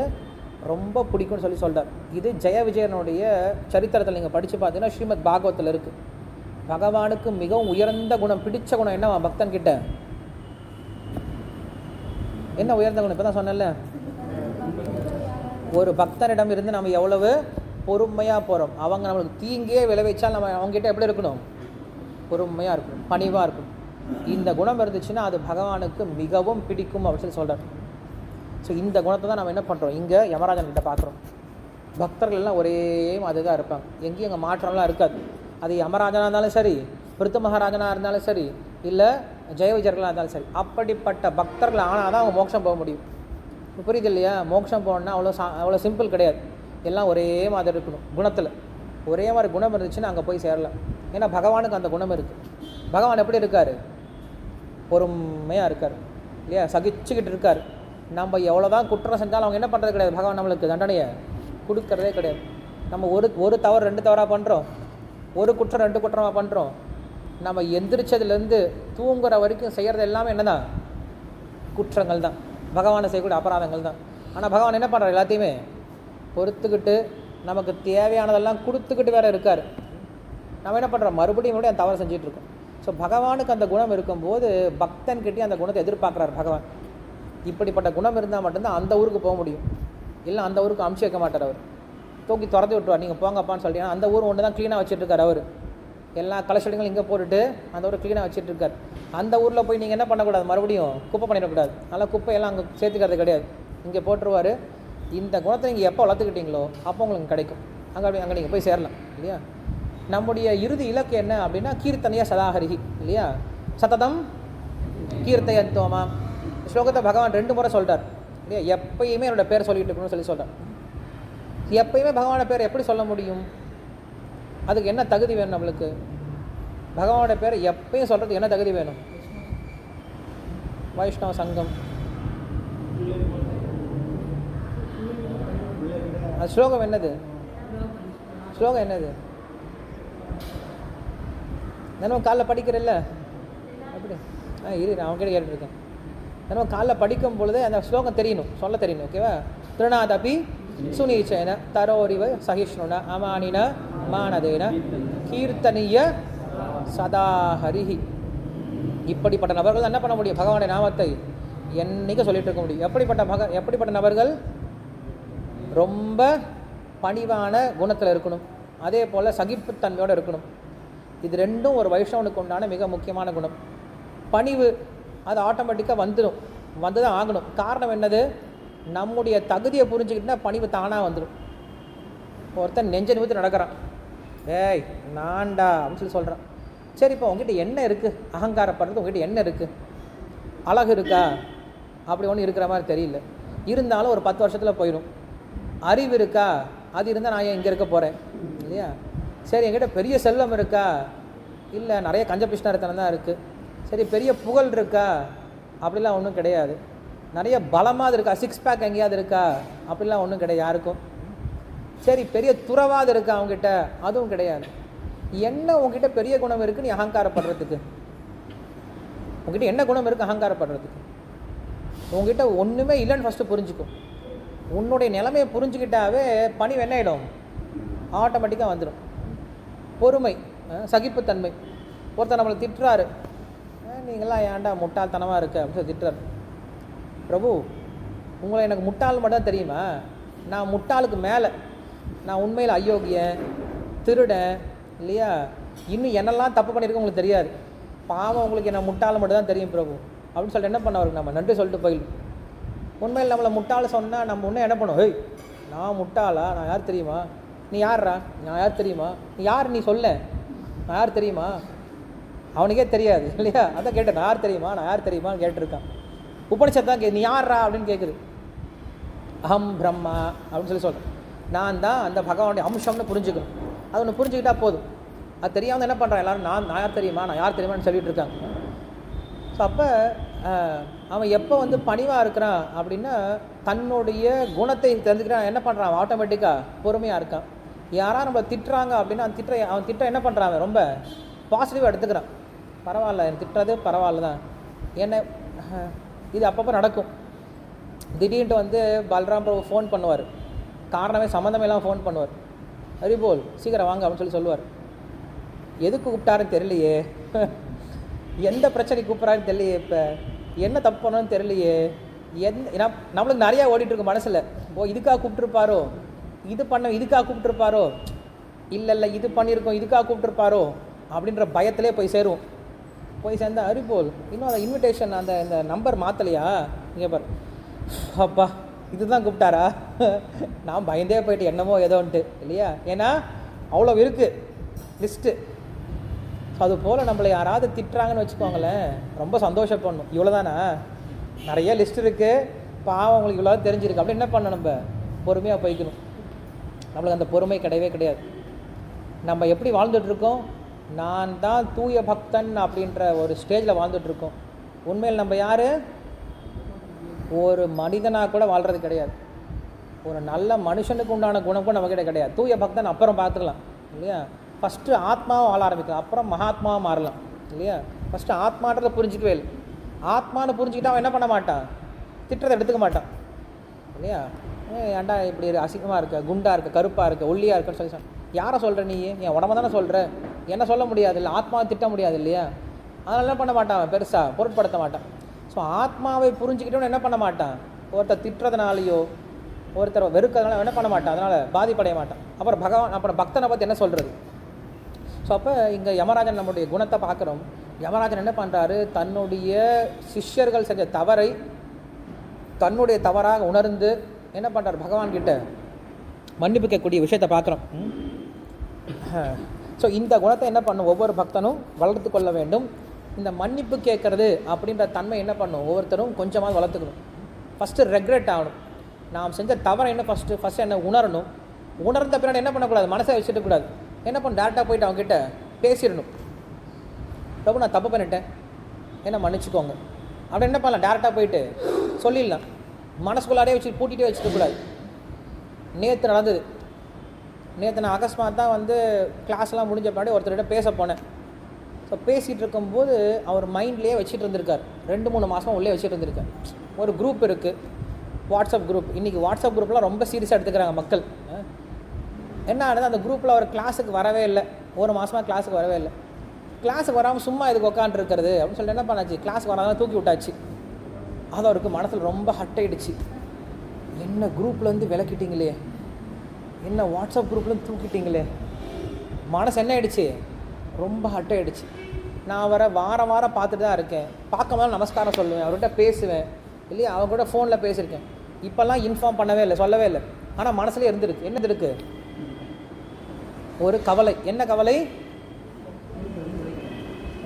ரொம்ப பிடிக்கும்னு சொல்கிறார். இது ஜெய விஜயனுடைய சரித்திரத்தில் நீங்கள் படித்து பார்த்தீங்கன்னா ஸ்ரீமத் பாகவத்தில் இருக்குது. பகவானுக்கு மிகவும் உயர்ந்த குணம், பிடிச்ச குணம் என்ன பக்தன்கிட்ட, என்ன உயர்ந்த குணம், இப்போ தான் சொன்னேன்ல, ஒரு பக்தனிடம் இருந்து நம்ம எவ்வளவு பொறுமையாக போகிறோம். அவங்க நம்மளுக்கு தீங்கே விளைவிச்சால் நம்ம அவங்ககிட்ட எப்படி இருக்கணும், பொறுமையாக இருக்கணும், பணிவாக இருக்கணும். இந்த குணம் இருந்துச்சுன்னா அது பகவானுக்கு மிகவும் பிடிக்கும் அப்படின்னு சொல்கிறார். ஸோ இந்த குணத்தை தான் நம்ம என்ன பண்ணுறோம், இங்கே யமராஜன் கிட்ட பார்க்குறோம். பக்தர்கள் எல்லாம் ஒரே மாதிரி தான் இருப்பாங்க, எங்கேயும் அங்கே மாற்றம்லாம் இருக்காது. அது யமராஜனாக இருந்தாலும் சரி, பிருத்து மகாராஜனாக இருந்தாலும் சரி, இல்லை ஜெய விஜயர்களாக இருந்தாலும் சரி, அப்படிப்பட்ட பக்தர்கள் ஆனால் தான் அவங்க மோட்சம் போக முடியும். புரியுது இல்லையா. மோட்சம் போகணுன்னா அவ்வளோ சிம்பிள் கிடையாது. எல்லாம் ஒரே மாதிரி இருக்கணும், குணத்தில் ஒரே மாதிரி குணம் இருந்துச்சுன்னா அங்கே போய் சேரலாம். ஏன்னா பகவானுக்கு அந்த குணம் இருக்குது. பகவான் எப்படி இருக்கார், பொறுமையாக இருக்கார் இல்லையா, சகிச்சுக்கிட்டு இருக்கார். நம்ம எவ்வளோ தான் குற்றம் செஞ்சாலும் அவங்க என்ன பண்ணுறது கிடையாது, பகவான் நம்மளுக்கு தண்டனையை கொடுக்கறதே கிடையாது. நம்ம ஒரு தவறு 2 தவறாக பண்ணுறோம், ஒரு குற்றம் 2 குற்றமாக பண்ணுறோம். நம்ம எந்திரிச்சதுலேருந்து தூங்குற வரைக்கும் செய்கிறது எல்லாமே என்ன தான், குற்றங்கள் தான், பகவானை செய்யக்கூடிய அபராதங்கள் தான். ஆனால் பகவான் என்ன பண்ணுறார், எல்லாத்தையுமே பொறுத்துக்கிட்டு நமக்கு தேவையானதெல்லாம் கொடுத்துக்கிட்டு வேறு இருக்கார். நம்ம என்ன பண்ணுறோம், மறுபடியும் அந்த தவறு செஞ்சிட்ருக்கோம். ஸோ பகவானுக்கு அந்த குணம் இருக்கும்போது பக்தன்கிட்டே அந்த குணத்தை எதிர்பார்க்குறார் பகவான். இப்படிப்பட்ட குணம் இருந்தால் மட்டும்தான் அந்த ஊருக்கு போக முடியும். இல்லை அந்த ஊருக்கு அமுச்சு வைக்க மாட்டார், அவர் தூக்கி துரத்தி விட்டுருவார். நீங்கள் போங்கப்பான்னு சொல்லிட்டீங்கன்னா அந்த ஊர் ஒன்று தான் க்ளீனாக வச்சுட்ருக்கார். அவர் எல்லா கலெக்ஷன்களும் இங்கே போட்டுட்டு அந்த ஊரை க்ளீனாக வச்சுட்ருக்கார். அந்த ஊரில் போய் நீங்கள் என்ன பண்ணக்கூடாது, மறுபடியும் குப்பை பண்ணிடக்கூடாது. நல்லா குப்பையெல்லாம் அங்கே சேர்த்துக்கிறது கிடையாது, இங்கே போட்டுருவார். இந்த குணத்தை நீங்கள் எப்போ வளர்த்துக்கிட்டீங்களோ அப்போ உங்களுக்கு கிடைக்கும். அங்கே நீங்கள் போய் சேரலாம் இல்லையா. நம்முடைய இறுதி இலக்கு என்ன அப்படின்னா கீர்த்தனையா சதாஹரிஹி இல்லையா, சததம் கீர்த்தயந்தோமா. ஸ்லோகத்தை பகவான் 2 முறை சொல்கிறார் இல்லையா. எப்பயுமே என்னோடய பேர் சொல்லிட்டு இருக்கணும்னு சொல்கிறார். எப்பயுமே பகவானோட பேர் எப்படி சொல்ல முடியும், அதுக்கு என்ன தகுதி வேணும் நம்மளுக்கு, பகவானோட பேரை எப்பயும் சொல்கிறதுக்கு என்ன தகுதி வேணும், வைஷ்ணவ சங்கம். அது ஸ்லோகம் என்னது, ஸ்லோகம் என்னது, தினமும் காலைல படிக்கிறல்ல, இரு நான் அவங்ககிட்ட கேட்டுருக்கேன். நம்ம காலைல படிக்கும் பொழுதே அந்த ஸ்லோகம் தெரியணும், சொல்ல தெரியணும். ஓகேவா? திருநாதபி சுனீச்சேன தரோரிவ சகிஷ்ணுன அமானின மானதேன கீர்த்தனிய சதாஹரிஹி. இப்படிப்பட்ட நபர்கள் என்ன பண்ண முடியும்? பகவானுடைய நாமத்தை என்னைக்கு சொல்லிட்டு இருக்க முடியும். எப்படிப்பட்ட நபர்கள்? ரொம்ப பணிவான குணத்தில் இருக்கணும், அதே போல் சகிப்புத்தன்மையோடு இருக்கணும். இது ரெண்டும் ஒரு வைஷ்ணவனுக்கு உண்டான மிக முக்கியமான குணம். பணிவு அது ஆட்டோமேட்டிக்காக வந்து தான் ஆகணும். காரணம் என்னது? நம்முடைய தகுதியை புரிஞ்சுக்கிட்டுனா பணிவு தானாக வந்துடும். ஒருத்தன் நெஞ்ச நிமித்து நடக்கிறான், ஏய் நான்டா அப்படின்னு சொல்லி சொல்கிறான். சரி, இப்போ உங்ககிட்ட என்ன இருக்குது? அகங்காரப்படுறது உங்ககிட்ட என்ன இருக்குது? அழகு இருக்கா? அப்படி ஒன்றும் இருக்கிற மாதிரி தெரியல. இருந்தாலும் ஒரு 10 வருஷத்தில் போயிடும். அறிவு இருக்கா? அது இருந்தால் நான் ஏன் இங்கே இருக்க போகிறேன் இல்லையா? சரி, என்கிட்ட பெரிய செல்வம் இருக்கா? இல்லை, நிறைய கஞ்ச பிஷ்ணத்தனம் தான் இருக்குது. சரி, பெரிய புகழ் இருக்கா? அப்படிலாம் ஒன்றும் கிடையாது. நிறைய பலமாவது இருக்கா? 6 பேக் எங்கேயாவது இருக்கா? அப்படிலாம் ஒன்றும் கிடையாது யாருக்கும். சரி, பெரிய துறவாது இருக்கா அவங்ககிட்ட? அதுவும் கிடையாது. என்ன உங்ககிட்ட பெரிய குணம் இருக்குது நீ அகங்காரப்படுறதுக்கு? உங்ககிட்ட என்ன குணம் இருக்குது அகங்காரப்படுறதுக்கு? உங்ககிட்ட ஒன்றுமே இல்லைன்னு ஃபஸ்ட்டு புரிஞ்சுக்கும். உன்னுடைய நிலைமையை புரிஞ்சுக்கிட்டாவே பணிவு என்ன ஆகிடும்? ஆட்டோமேட்டிக்காக வந்துடும். பொறுமை, சகிப்புத்தன்மை. ஒருத்தர் நம்மளை திட்டுறாரு, நீங்களாம் ஏன்டா முட்டாள்தனமாக இருக்க அப்படின்னு சொல்லி திட்டுறாரு. பிரபு, உங்களை எனக்கு முட்டாள் மட்டும் தெரியுமா? நான் முட்டாளுக்கு மேலே, நான் உண்மையில் அயோக்கியன், திருடன் இல்லையா, இன்னும் என்னெல்லாம் தப்பு பண்ணியிருக்கேன் உங்களுக்கு தெரியாது. பாவம், உங்களுக்கு என்ன முட்டாள் மட்டும் தான் தெரியும் பிரபு அப்படின்னு சொல்லிட்டு என்ன பண்ணவருக்கு நம்ம நன்றி சொல்லிட்டு போயிடும். உண்மையில் நம்மளை முட்டாள் சொன்னால் நம்ம இன்னும் என்ன பண்ணுவோம்? ஹேய், நான் முட்டாளா? நான் யார் தெரியுமா? நீ யார்ரா? நான் யார் தெரியுமா? நீ யார்? நீ சொல்ல, நான் யார் தெரியுமா? அவனுக்கே தெரியாது இல்லையா? அதான் கேட்டேன், நான் யார் தெரியுமா, நான் யார் தெரியுமான்னு கேட்டிருக்கான். உபனிஷத்து தான் நீ யார்ரா அப்படின்னு கேட்குது. அகம் பிரம்மா அப்படின்னு சொல்லி சொல்கிறேன். நான் தான் அந்த பகவானுடைய அம்சம்னு புரிஞ்சுக்கணும். அது ஒன்று புரிஞ்சுக்கிட்டா போதும். அது தெரியாமல் என்ன பண்ணுறான் எல்லாரும்? நான் யார் தெரியுமா, நான் யார் தெரியுமான்னு சொல்லிட்டு இருக்காங்க. ஸோ அப்போ அவன் எப்போ பணிவாக இருக்கிறான் அப்படின்னா தன்னுடைய குணத்தை தெரிஞ்சுக்கிறான். என்ன பண்ணுறான்? ஆட்டோமேட்டிக்காக பொறுமையாக இருக்கான். யாராவது நம்மளை திட்டுறாங்க அப்படின்னா அவன் திட்டம் என்ன பண்ணுறான்? ரொம்ப பாசிட்டிவாக எடுத்துக்கிறான். பரவாயில்ல, என் திட்டுறது பரவாயில்ல தான். என்ன இது அப்பப்போ நடக்கும். திடீர்னு பல்ராம் பிரபு ஃபோன் பண்ணுவார். காரணமே சம்மந்தமே எல்லாம் ஃபோன் பண்ணுவார். ஹரிபோல் சீக்கிரம் வாங்க அப்படின்னு சொல்லி சொல்லுவார். எதுக்கு கூப்பிட்டாருன்னு தெரியலையே, எந்த பிரச்சனைக்கு கூப்பிட்றாருன்னு தெரியலையே, இப்போ என்ன தப்பு பண்ணணும்னு தெரியலையே, நம்மளுக்கு நிறையா ஓடிட்டுருக்கு மனசில். இதுக்காக கூப்பிட்டுருப்பாரோ, இதுக்காக கூப்பிட்டுருப்பாரோ, இல்லை இது பண்ணியிருக்கோம் இதுக்காக கூப்பிட்டுருப்பாரோ அப்படின்ற பயத்திலே போய் சேருவோம். போய் சேர்ந்தா ஹரிபோல் இன்னும் அந்த இன்விடேஷன் இந்த நம்பர் மாற்றலையா? இங்கே பாரு, அப்பா இதுதான் கூப்பிட்டாரா? நான் பயந்தே போயிட்டு என்னமோ ஏதோன்ட்டு இல்லையா? ஏன்னா அவ்வளோ இருக்குது லிஸ்ட்டு. ஸோ அது போல் நம்மளை யாராவது திட்டுறாங்கன்னு வச்சுக்கோங்களேன், ரொம்ப சந்தோஷப்படணும். இவ்வளோதானா? நிறைய லிஸ்ட் இருக்குது, பாவம் உங்களுக்கு இவ்வளோ தெரிஞ்சிருக்கு அப்படின்னு என்ன பண்ணணும்? நம்ம பொறுமையாக போய்க்கணும். நம்மளுக்கு அந்த பொறுமை கிடையவே கிடையாது. நம்ம எப்படி வாழ்ந்துட்டுருக்கோம்? நான் தான் தூய பக்தன் அப்படின்ற ஒரு ஸ்டேஜில் வாழ்ந்துட்டுருக்கோம். உண்மையில் நம்ம யார்? ஒரு மனிதனாக கூட வாழ்கிறது கிடையாது. ஒரு நல்ல மனுஷனுக்கு உண்டான குணம் கூட நம்மக்கிட்ட கிடையாது. தூய பக்தன் அப்புறம் பார்த்துக்கலாம் இல்லையா? ஃபஸ்ட்டு ஆத்மாவை வாழ ஆரம்பிக்கலாம், அப்புறம் மகாத்மாவை மாறலாம் இல்லையா? ஃபஸ்ட்டு ஆத்மான்றதை புரிஞ்சிக்கவே இல்லை. ஆத்மானு புரிஞ்சுக்கிட்டா அவன் என்ன பண்ண மாட்டான்? திட்டத்தை எடுத்துக்க மாட்டான் இல்லையா? ஏன்டா இப்படி அசிங்கமாக இருக்க, குண்டாக இருக்க, கருப்பாக இருக்க, ஒல்லியாக இருக்குன்னு சொல்லி யாரை சொல்கிற? நீ என் உடம்ப தானே சொல்கிற, என்ன சொல்ல முடியாது இல்லை, ஆத்மாவை திட்ட முடியாது இல்லையா? அதனால என்ன பண்ண மாட்டான்? பெருசாக பொருட்படுத்த மாட்டான். ஸோ ஆத்மாவை புரிஞ்சுக்கிட்டோன்னு என்ன பண்ண மாட்டான்? ஒருத்தர் திட்டுறதுனாலையோ ஒருத்தர் வெறுக்கிறதுனால என்ன பண்ண மாட்டான்? அதனால் பாதிப்படைய மாட்டான். அப்புறம் பக்தனை பற்றி என்ன சொல்கிறது? ஸோ அப்போ இங்கே யமராஜன் நம்முடைய குணத்தை பார்க்குறோம். யமராஜன் என்ன பண்ணுறாரு? தன்னுடைய சிஷ்யர்கள் செஞ்ச தவறை தன்னுடைய தவறாக உணர்ந்து என்ன பண்ணுறாரு? பகவான்கிட்ட மன்னிப்பு கேட்கக்கூடிய விஷயத்தை பார்க்குறோம். ஸோ இந்த குணத்தை என்ன பண்ணும்? ஒவ்வொரு பக்தனும் வளர்த்து கொள்ள வேண்டும். இந்த மன்னிப்பு கேட்குறது அப்படின்ற தன்மை என்ன பண்ணும்? ஒவ்வொருத்தரும் கொஞ்சமாக வளர்த்துக்கணும். ஃபஸ்ட்டு ரெக்ரெட் ஆகணும். நாம் செஞ்ச தவறை என்ன ஃபஸ்ட்டு என்ன உணரணும். உணர்ந்த பின்னாடி என்ன பண்ணக்கூடாது? மனசை வச்சுட்டு கூடாது. என்ன பண்ண? டேரெக்டாக போய்ட்டு அவங்ககிட்ட பேசிடணும். ரொம்ப நான் தப்பு பண்ணிட்டேன், என்ன மன்னிச்சுக்கோங்க அப்படி என்ன பண்ணலாம்? டேரெக்டாக போயிட்டு சொல்லிடலாம். மனசுக்குள்ளாரே வச்சு பூட்டிகிட்டே வச்சுக்கக்கூடாது. நேற்று நடந்தது. நேற்று நான் அகஸ்மாத் தான் கிளாஸ்லாம் முடிஞ்ச பின்னாடி ஒருத்தர்கிட்ட பேச போனேன். ஸோ பேசிகிட்டு இருக்கும்போது அவர் மைண்ட்லேயே வச்சுட்டு இருந்திருக்கார், 2-3 மாதம் உள்ளே வச்சுட்டு இருந்திருக்கார். ஒரு குரூப் இருக்குது, வாட்ஸ்அப் குரூப். இன்றைக்கி வாட்ஸ்அப் குரூப்லாம் ரொம்ப சீரியஸாக எடுத்துக்கிறாங்க மக்கள். என்ன ஆனது, அந்த குரூப்பில் அவர் கிளாஸுக்கு வரவே இல்லை, 1 மாதமாக கிளாஸுக்கு வரவே இல்லை. கிளாஸுக்கு வராமல் சும்மா இதுக்கு உட்காந்துருக்கிறது அப்படின்னு சொல்லிட்டு என்ன பண்ணாச்சு, கிளாஸுக்கு வராமல் தூக்கி விட்டாச்சு. அது அவருக்கு மனசில் ரொம்ப ஹட் ஆகிடுச்சு. என்ன குரூப்லேருந்து விளக்கிட்டீங்களே, என்ன வாட்ஸ்அப் குரூப்லேருந்து தூக்கிட்டீங்களே, மனசு என்ன ஆகிடுச்சு, ரொம்ப ஹட் ஆகிடுச்சு. நான் அவரை வாரம் பார்த்துட்டு தான் இருக்கேன், பார்க்கும்போது நமஸ்காரம் சொல்லுவேன், அவர்கிட்ட பேசுவேன் இல்லையா, அவங்க கூட ஃபோனில் பேசியிருக்கேன். இப்போல்லாம் இன்ஃபார்ம் பண்ணவே இல்லை, சொல்லவே இல்லை. ஆனால் மனசுலேயே இருந்திருக்கு. என்னது இருக்குது, ஒரு கவலை. என்ன கவலை,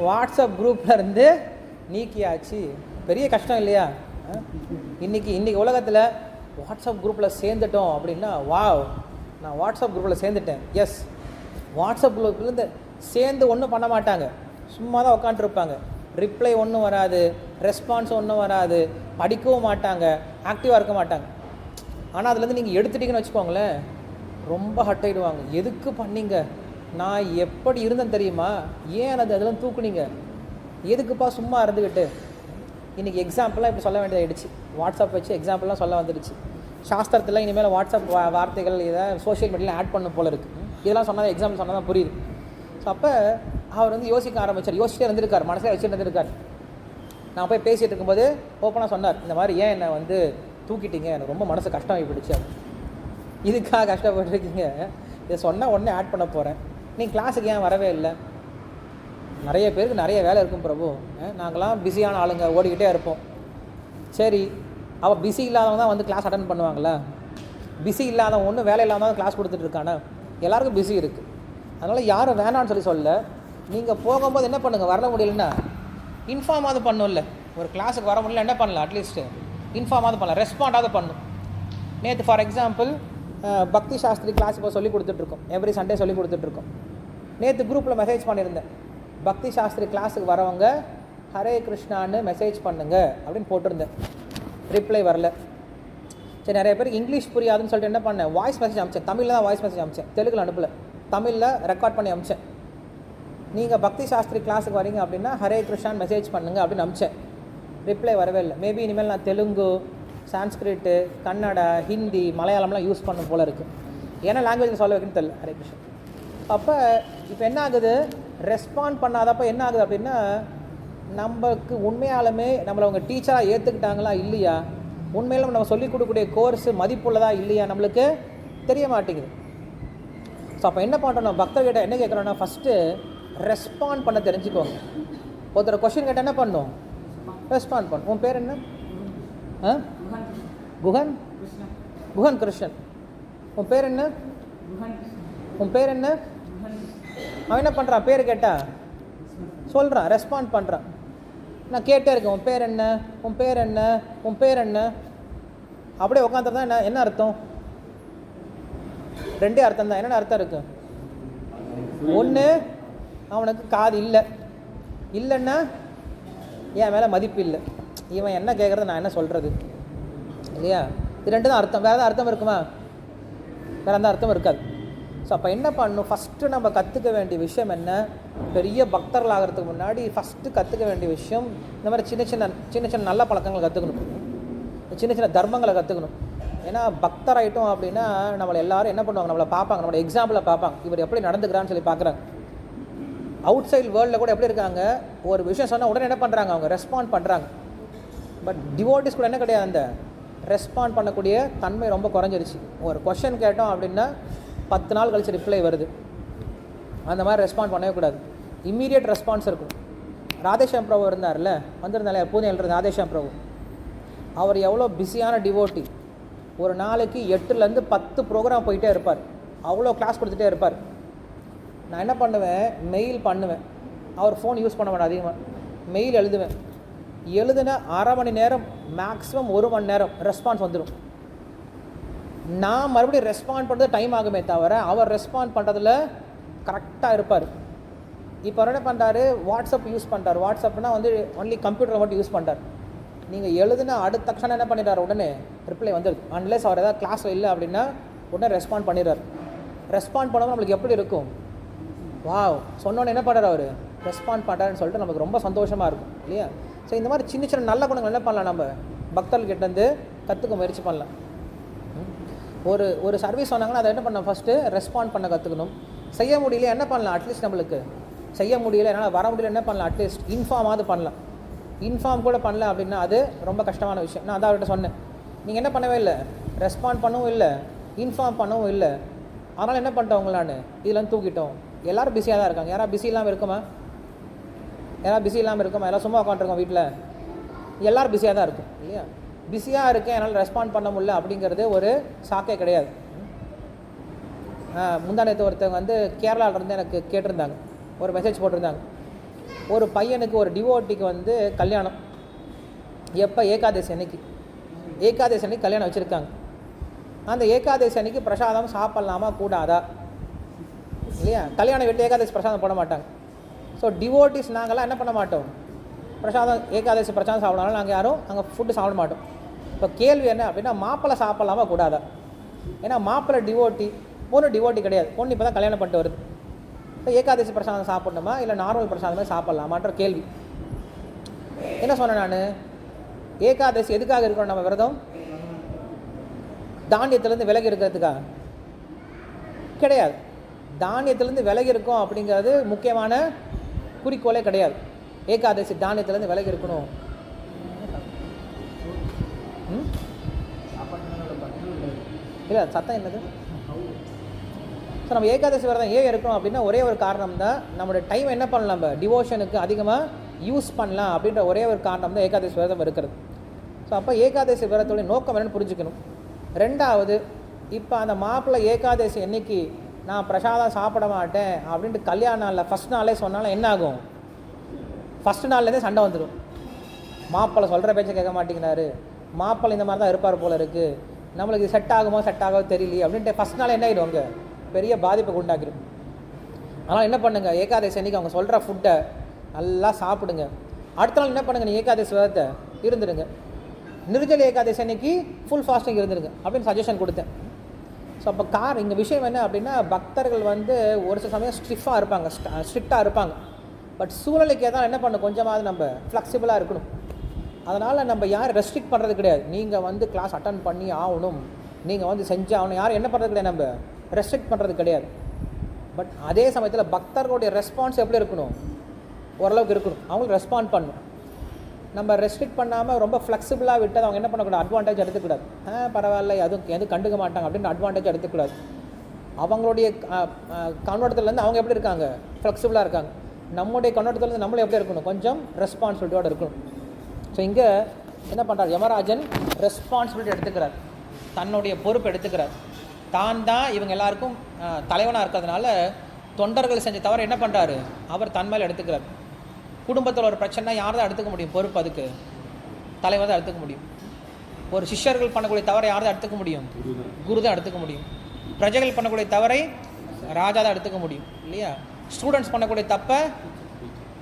வாட்ஸ்அப் குரூப்பில் இருந்து நீக்கியாச்சு. பெரிய கஷ்டம் இல்லையா? இன்றைக்கி உலகத்தில் வாட்ஸ்அப் குரூப்பில் சேர்ந்துட்டோம் அப்படின்னா, வாவ் நான் வாட்ஸ்அப் குரூப்பில் சேர்ந்துட்டேன். எஸ், வாட்ஸ்அப் குரூப்லேருந்து சேர்ந்து ஒன்றும் பண்ண மாட்டாங்க, சும்மா தான் உட்காண்ட்ருப்பாங்க. ரிப்ளை ஒன்றும் வராது, ரெஸ்பான்ஸ் ஒன்றும் வராது, படிக்கவும் மாட்டாங்க, ஆக்டிவாக இருக்க மாட்டாங்க. ஆனால் அதுலேருந்து நீங்கள் எடுத்துட்டிங்கன்னு வச்சுக்கோங்களேன், ரொம்ப ஹட் ஆகிடுவாங்க. எதுக்கு பண்ணீங்க, நான் எப்படி இருந்தேன் தெரியுமா, ஏன் அதெல்லாம் தூக்குனீங்க, எதுக்குப்பா சும்மா இருந்துக்கிட்டு. இன்றைக்கி எக்ஸாம்பிளாக இப்படி சொல்ல வேண்டியதாகிடுச்சு, வாட்ஸ்அப் வச்சு எக்ஸாம்பிள்லாம் சொல்ல வந்துடுச்சு. சாஸ்திரத்தில் இனிமேல் வாட்ஸ்அப் வார்த்தைகள் இதை சோஷியல் மீடியாவில் ஆட் பண்ண போல இருக்குது. இதெல்லாம் சொன்னால் எக்ஸாம்பிள் சொன்னால் தான் புரியுது. ஸோ அப்போ அவர் யோசிக்க ஆரம்பித்தார், யோசிச்சுட்டே இருந்திருக்கார், மனசில் வச்சுட்டு இருந்திருக்கார். நான் போய் பேசிகிட்டு இருக்கும்போது ஓப்பனாக சொன்னார், இந்த மாதிரி ஏன் என்னை தூக்கிட்டீங்க, எனக்கு ரொம்ப மனசு கஷ்டமாகி போயிடுச்சு. இதுக்காக கஷ்டப்பட்டுருக்கீங்க, இதை சொன்னால் உடனே ஆட் பண்ண போகிறேன், நீங்கள் கிளாஸுக்கு ஏன் வரவே இல்லை. நிறைய பேருக்கு நிறைய வேலை இருக்கும் பிரபு, நாங்களாம் பிஸியான ஆளுங்க, ஓடிக்கிட்டே இருப்போம். சரி, அவள் பிஸி இல்லாதவங்க தான் கிளாஸ் அட்டன் பண்ணுவாங்களா? பிஸி இல்லாதவங்க ஒன்றும் வேலை இல்லாமல் கிளாஸ் கொடுத்துட்ருக்கானா? எல்லாருக்கும் பிஸி இருக்குது. அதனால் யாரும் வேணான்னு சொல்ல, நீங்கள் போகும்போது என்ன பண்ணுங்கள், வர முடியலன்னா இன்ஃபார்மாவது பண்ணும்ல. ஒரு கிளாஸுக்கு வர முடியல என்ன பண்ணலாம், அட்லீஸ்ட்டு இன்ஃபார்மாவது பண்ணலாம், ரெஸ்பாண்டாவது பண்ணும். நேற்று ஃபார் எக்ஸாம்பிள் பக்தி சாஸ்திரி கிளாஸ் இப்போ சொல்லி கொடுத்துட்ருக்கோம், எவ்ரி சண்டே சொல்லி கொடுத்துட்ருக்கோம். நேற்று குரூப்பில் மெசேஜ் பண்ணியிருந்தேன், பக்தி சாஸ்திரி கிளாஸுக்கு வரவங்க ஹரே கிருஷ்ணான்னு மெசேஜ் பண்ணுங்க அப்படின்னு போட்டிருந்தேன். ரிப்ளை வரல. சரி, நிறைய பேர் இங்கிலீஷ் புரியாதுன்னு சொல்லிட்டு என்ன பண்ணேன், வாய்ஸ் மெசேஜ் அமிச்சேன். தமிழில் தான் வாய்ஸ் மெசேஜ் அமிச்சேன், தெலுங்கில் அனுப்பல, தமிழில் ரெக்கார்ட் பண்ணி அமிச்சேன். நீங்கள் பக்தி சாஸ்திரி கிளாஸுக்கு வரீங்க அப்படின்னா ஹரே கிருஷ்ணான்னு மெசேஜ் பண்ணுங்கள் அப்படின்னு அமிச்சேன். ரிப்ளை வரவே இல்லை. மேபி இனிமேல் நான் தெலுங்கு, சான்ஸ்கிரிட்டு, கன்னடா, ஹிந்தி, மலையாளம்லாம் யூஸ் பண்ணும் போல் இருக்குது. ஏன்னா லாங்குவேஜில் சொல்ல வைக்கணும்னு தெரியல. ஹரே கிருஷ்ணன். அப்போ இப்போ என்ன ஆகுது, ரெஸ்பாண்ட் பண்ணாதப்போ என்ன ஆகுது அப்படின்னா, நம்மளுக்கு உண்மையாலுமே நம்மளை அவங்க டீச்சராக ஏற்றுக்கிட்டாங்களா இல்லையா, உண்மையிலும் நம்ம சொல்லிக் கொடுக்கக்கூடிய கோர்ஸு மதிப்புள்ளதா இல்லையா நம்மளுக்கு தெரிய மாட்டேங்குது. ஸோ அப்போ என்ன பண்ணுறோம், பக்தர்கிட்ட என்ன கேட்குறோன்னா, ஃபஸ்ட்டு ரெஸ்பாண்ட் பண்ண தெரிஞ்சுக்கோங்க. ஒருத்தர் கொஷின் கேட்டால் என்ன பண்ணும், ரெஸ்பாண்ட் பண்ணும். உன் பேர் என்ன? குஹன் குஹன் கிருஷ்ணன். உன் பேர் என்ன? உன் பேர் என்ன? அவன் என்ன பண்ணுறான், பேர் கேட்டால் சொல்கிறான், ரெஸ்பாண்ட் பண்ணுறான். நான் கேட்டே இருக்கேன், உன் பேர் என்ன, உன் பேர் என்ன, உன் பேர் என்ன, அப்படியே உட்காந்துருந்தா என்ன என்ன அர்த்தம்? ரெண்டே அர்த்தம் தான். என்னென்ன அர்த்தம் இருக்குது? ஒன்று, அவனுக்கு காது இல்லை, இல்லைன்னா என் மேலே மதிப்பு இல்லை, இவன் என்ன கேட்குறது நான் என்ன சொல்கிறது இல்லையா? இது ரெண்டு தான் அர்த்தம். வேறு எதாவது அர்த்தம் இருக்குமா? வேறு எந்த அர்த்தம் இருக்காது. ஸோ அப்போ என்ன பண்ணணும், ஃபஸ்ட்டு நம்ம கற்றுக்க வேண்டிய விஷயம் என்ன, பெரிய பக்தர்கள் ஆகிறதுக்கு முன்னாடி ஃபஸ்ட்டு கற்றுக்க வேண்டிய விஷயம் இந்த மாதிரி சின்ன சின்ன நல்ல பழக்கங்களை கற்றுக்கணும், சின்ன தர்மங்களை கற்றுக்கணும். ஏன்னா பக்தர் ஆகிட்டோம் அப்படின்னா நம்மளை எல்லோரும் என்ன பண்ணுவாங்க, நம்மளை பார்ப்பாங்க, நம்மளோட எக்ஸாம்பிளை பார்ப்பாங்க, இவர் எப்படி நடந்துக்கிறான்னு சொல்லி பார்க்குறாங்க. அவுட் சைடு வேர்ல்டில் கூட எப்படி இருக்காங்க, ஒரு விஷயம் சொன்னால் உடனே என்ன பண்ணுறாங்க, அவங்க ரெஸ்பாண்ட் பண்ணுறாங்க. பட் டிவோட்டிஸ் கூட என்ன கிடையாது, அந்த ரெஸ்பாண்ட் பண்ணக்கூடிய தன்மை ரொம்ப குறைஞ்சிருச்சு. ஒரு கொஷின் கேட்டோம் அப்படின்னா 10 நாள் கழிச்சு ரிப்ளை வருது, அந்த மாதிரி ரெஸ்பாண்ட் பண்ணவே கூடாது. இம்மீடியட் ரெஸ்பான்ஸ் இருக்கும். ராதேஷாம் பிரபு இருந்தார்ல, வந்திருந்தாலே பூனேல இருந்த ராதேஷாம் பிரபு, அவர் எவ்வளோ பிஸியான டிவோட்டி. ஒரு நாளைக்கு 8லேருந்து 10 ப்ரோக்ராம் போயிட்டே இருப்பார், அவ்வளோ கிளாஸ் கொடுத்துட்டே இருப்பார். நான் என்ன பண்ணுவேன், மெயில் பண்ணுவேன், அவர் ஃபோன் யூஸ் பண்ண மாட்டேன், அதிகமாக மெயில் எழுதுவேன். எழுதுன அரை மணி நேரம் மேக்ஸிமம் 1 மணி நேரம் ரெஸ்பான்ஸ் வந்துடும். நான் மறுபடியும் ரெஸ்பாண்ட் பண்ணுறது டைம் ஆகுமே தவிர அவர் ரெஸ்பாண்ட் பண்ணுறதுல கரெக்டாக இருப்பார். இப்போ அவர் என்ன பண்ணுறாரு, வாட்ஸ்அப் யூஸ் பண்ணுறார். வாட்ஸ்அப்னா ஒன்லி கம்ப்யூட்டரை மட்டும் யூஸ் பண்ணுறார். நீங்கள் எழுதுனா அடுத்த க்ஷணம் என்ன பண்ணிடுறாரு, உடனே ரிப்ளை வந்துடுது. அன்லெஸ் அவர் ஏதாவது கிளாஸில் இல்லை அப்படின்னா உடனே ரெஸ்பாண்ட் பண்ணிடுறார். ரெஸ்பாண்ட் பண்ணாமல் நம்மளுக்கு எப்படி இருக்கும், வாவ் சொன்னோன்னே என்ன பண்ணுறாரு, அவர் ரெஸ்பாண்ட் பண்ணுறாருன்னு சொல்லிட்டு நமக்கு ரொம்ப சந்தோஷமாக இருக்கும் இல்லையா? ஸோ இந்த மாதிரி சின்ன சின்ன நல்ல குணங்கள் என்ன பண்ணலாம், நம்ம பக்தர்கிட்டேருந்து கற்றுக்க முயற்சி பண்ணலாம். ஒரு சர்வீஸ் சொன்னாங்கன்னா அதை என்ன பண்ணணும், ஃபஸ்ட்டு ரெஸ்பாண்ட் பண்ண கற்றுக்கணும். செய்ய முடியல என்ன பண்ணலாம், அட்லீஸ்ட் நம்மளுக்கு செய்ய முடியல, என்னால் வர முடியல என்ன பண்ணலாம், அட்லீஸ்ட் இன்ஃபார்மாவது பண்ணலாம். இன்ஃபார்ம் கூட பண்ணல அப்படின்னா அது ரொம்ப கஷ்டமான விஷயம். நான் அதான் அவர்கிட்ட சொன்னேன், நீங்கள் என்ன பண்ணவே இல்லை, ரெஸ்பாண்ட் பண்ணவும் இல்லை, இன்ஃபார்ம் பண்ணவும் இல்லை, அதனால் என்ன பண்ணிட்டோம் நான் இதெல்லாம் தூக்கிட்டோம். எல்லோரும் பிஸியாக தான் இருக்காங்க. யாராவது பிஸி இல்லாமல் இருக்குமா? யாராவது பிஸி இல்லாமல் இருக்குமா? எல்லாம் சும்மா உட்காந்துருக்கோம் வீட்டில், எல்லோரும் பிஸியாக தான் இருக்கும் இல்லையா? பிஸியாக இருக்கேன் என்னால் ரெஸ்பாண்ட் பண்ண முடியல அப்படிங்கிறது ஒரு சாக்கே கிடையாது. முந்தானத்து ஒருத்தவங்க வந்து கேரளாவிலேருந்து எனக்கு கேட்டிருந்தாங்க, ஒரு மெசேஜ் போட்டிருந்தாங்க. ஒரு பையனுக்கு ஒரு டிவோட்டிக்கு வந்து கல்யாணம். எப்போ? ஏகாதசி அன்னைக்கு. ஏகாதசி அன்னைக்கு கல்யாணம் வச்சுருக்காங்க. அந்த ஏகாதசி அன்னைக்கு பிரசாதம் சாப்பிட்லாமா கூடாதா இல்லையா? கல்யாணம் வீட்டில் ஏகாதசி பிரசாதம் போட மாட்டாங்க. ஸோ டிவோட்டிஸ் நாங்கள்லாம் என்ன பண்ண மாட்டோம், பிரசாதம் ஏகாதசி பிரசாதம் சாப்பிடனாலும் நாங்கள் யாரும் அங்கே ஃபுட்டு சாப்பிட மாட்டோம். இப்போ கேள்வி என்ன அப்படின்னா, மாப்பிள்ளை சாப்பிட்லாமா கூடாதா? ஏன்னா மாப்பிள்ளை டிவோட்டி, பொண்ணு டிவோட்டி கிடையாது, பொண்ணு இப்போ தான் கல்யாணம் பண்ணிட்டு வருது. இப்போ ஏகாதசி பிரசாதம் சாப்பிடணுமா இல்லை நார்மல் பிரசாதமே சாப்பிட்லாமான்ற கேள்வி. என்ன சொன்னேன் நான், ஏகாதசி எதுக்காக இருக்கணும் நம்ம விரதம்? தானியத்திலேருந்து விலகி இருக்கிறதுக்கா கிடையாது. தானியத்திலேருந்து விலகி இருக்கோம் அப்படிங்கிறது முக்கியமான குறிக்கோளே கிடையாது. ஏகாதசி தானியத்திலேருந்து விலகி இருக்கணும். இல்லை சத்தம் என்னது? ஸோ நம்ம ஏகாதசி விரதம் ஏன் இருக்கணும் அப்படின்னா ஒரே ஒரு காரணம் தான், நம்மளுடைய டைம் என்ன பண்ணலாம், நம்ம டிவோஷனுக்கு அதிகமாக யூஸ் பண்ணலாம் அப்படின்ற ஒரே ஒரு காரணம் தான் ஏகாதசி விரதம் இருக்கிறது. ஸோ அப்போ ஏகாதசி விரதத்துடைய நோக்கம் என்னென்னு புரிஞ்சுக்கணும். ரெண்டாவது, இப்போ அந்த மாப்பிள்ளை ஏகாதசி அன்னைக்கு நான் பிரசாதம் சாப்பிட மாட்டேன் அப்படின்ட்டு கல்யாண நாளில் ஃபஸ்ட் நாளே சொன்னாலும் என்ன ஆகும், ஃபஸ்ட்டு நாள்லேருந்தே சண்டை வந்துடும். மாப்பிள்ளை சொல்கிற பேச்சை கேட்க மாட்டேங்கிறாரு, மாப்பிள்ளை இந்த மாதிரி தான் இருப்பார் போல இருக்குது, நம்மளுக்கு இது செட் ஆகுமோ செட் ஆகவோ தெரியலையே அப்படின்ட்டு ஃபஸ்ட் நாள் என்ன ஆகிடும், அங்கே பெரிய பாதிப்பை உண்டாக்கிடும். அதனால் என்ன பண்ணுங்கள், ஏகாதசி அன்றைக்கி அவங்க சொல்கிற ஃபுட்டை நல்லா சாப்பிடுங்க. அடுத்த நாள் என்ன பண்ணுங்கள், நீ ஏகாதசி விரதத்தை இருந்துடுங்க. நிர்ஜல ஏகாதசி அன்னைக்கு ஃபுல் ஃபாஸ்டிங் இருந்துருங்க அப்படின்னு சஜஷன் கொடுத்தேன். ஸோ அப்போ இங்கே விஷயம் என்ன அப்படின்னா, பக்தர்கள் வந்து ஒரு சில சமயம் ஸ்ட்ரிக்டாக இருப்பாங்க. பட் சூழ்நிலைக்கு தான் என்ன பண்ணணும், கொஞ்சமாவது நம்ம ஃப்ளெக்சிபிளாக இருக்கணும். அதனால் நம்ம யாரும் ரெஸ்ட்ரிக்ட் பண்ணுறது கிடையாது. நீங்கள் வந்து கிளாஸ் அட்டன் பண்ணி ஆகணும், நீங்கள் வந்து செஞ்சாகணும், யாரும் என்ன பண்ணுறது கிடையாது, நம்ம ரெஸ்ட்ரிக்ட் பண்ணுறது கிடையாது. பட் அதே சமயத்தில் பக்தர்களுடைய ரெஸ்பான்ஸ் எப்படி இருக்கணும், ஓரளவுக்கு இருக்கணும். அவங்களுக்கு ரெஸ்பாண்ட் பண்ணணும். நம்ம ரெஸ்ட்ரிக்ட் பண்ணாமல் ரொம்ப ஃப்ளெக்சிபிளாக விட்டு அவங்க என்ன பண்ணக்கூடாது, அட்வான்டேஜ் எடுத்துக்கூடாது. பரவாயில்ல எதுவும் கண்டுக்க மாட்டாங்க அப்படின்னு அட்வான்டேஜ் எடுத்துக்கூடாது. அவங்களுடைய கண்ணோட்டத்துலேருந்து அவங்க எப்படி இருக்காங்க, ஃப்ளெக்சிபிளாக இருக்காங்க. நம்முடைய கண்ணோட்டத்துலேருந்து நம்மளும் எப்படி இருக்கணும், கொஞ்சம் ரெஸ்பான்சிபிலிட்டியோடு இருக்கணும். ஸோ இங்கே என்ன பண்ணுறார், யமராஜன் ரெஸ்பான்சிபிலிட்டி எடுத்துக்கிறார், தன்னுடைய பொறுப்பு எடுத்துக்கிறார். தான் இவங்க எல்லாருக்கும் தலைவனாக இருக்கிறதுனால தொண்டர்கள் செஞ்ச தவிர என்ன பண்ணுறாரு, அவர் தன் மேலே எடுத்துக்கிறார். குடும்பத்தில் ஒரு பிரச்சனை யார் தான் எடுத்துக்க முடியும் பொறுப்பு, அதுக்கு தலைவர் தான் எடுத்துக்க முடியும். ஒரு சிஷ்யர்கள் பண்ணக்கூடிய தவறை யார் தான் எடுத்துக்க முடியும், குரு தான் எடுத்துக்க முடியும். பிரஜைகள் பண்ணக்கூடிய தவறை ராஜா தான் எடுத்துக்க முடியும் இல்லையா? ஸ்டூடெண்ட்ஸ் பண்ணக்கூடிய தப்பை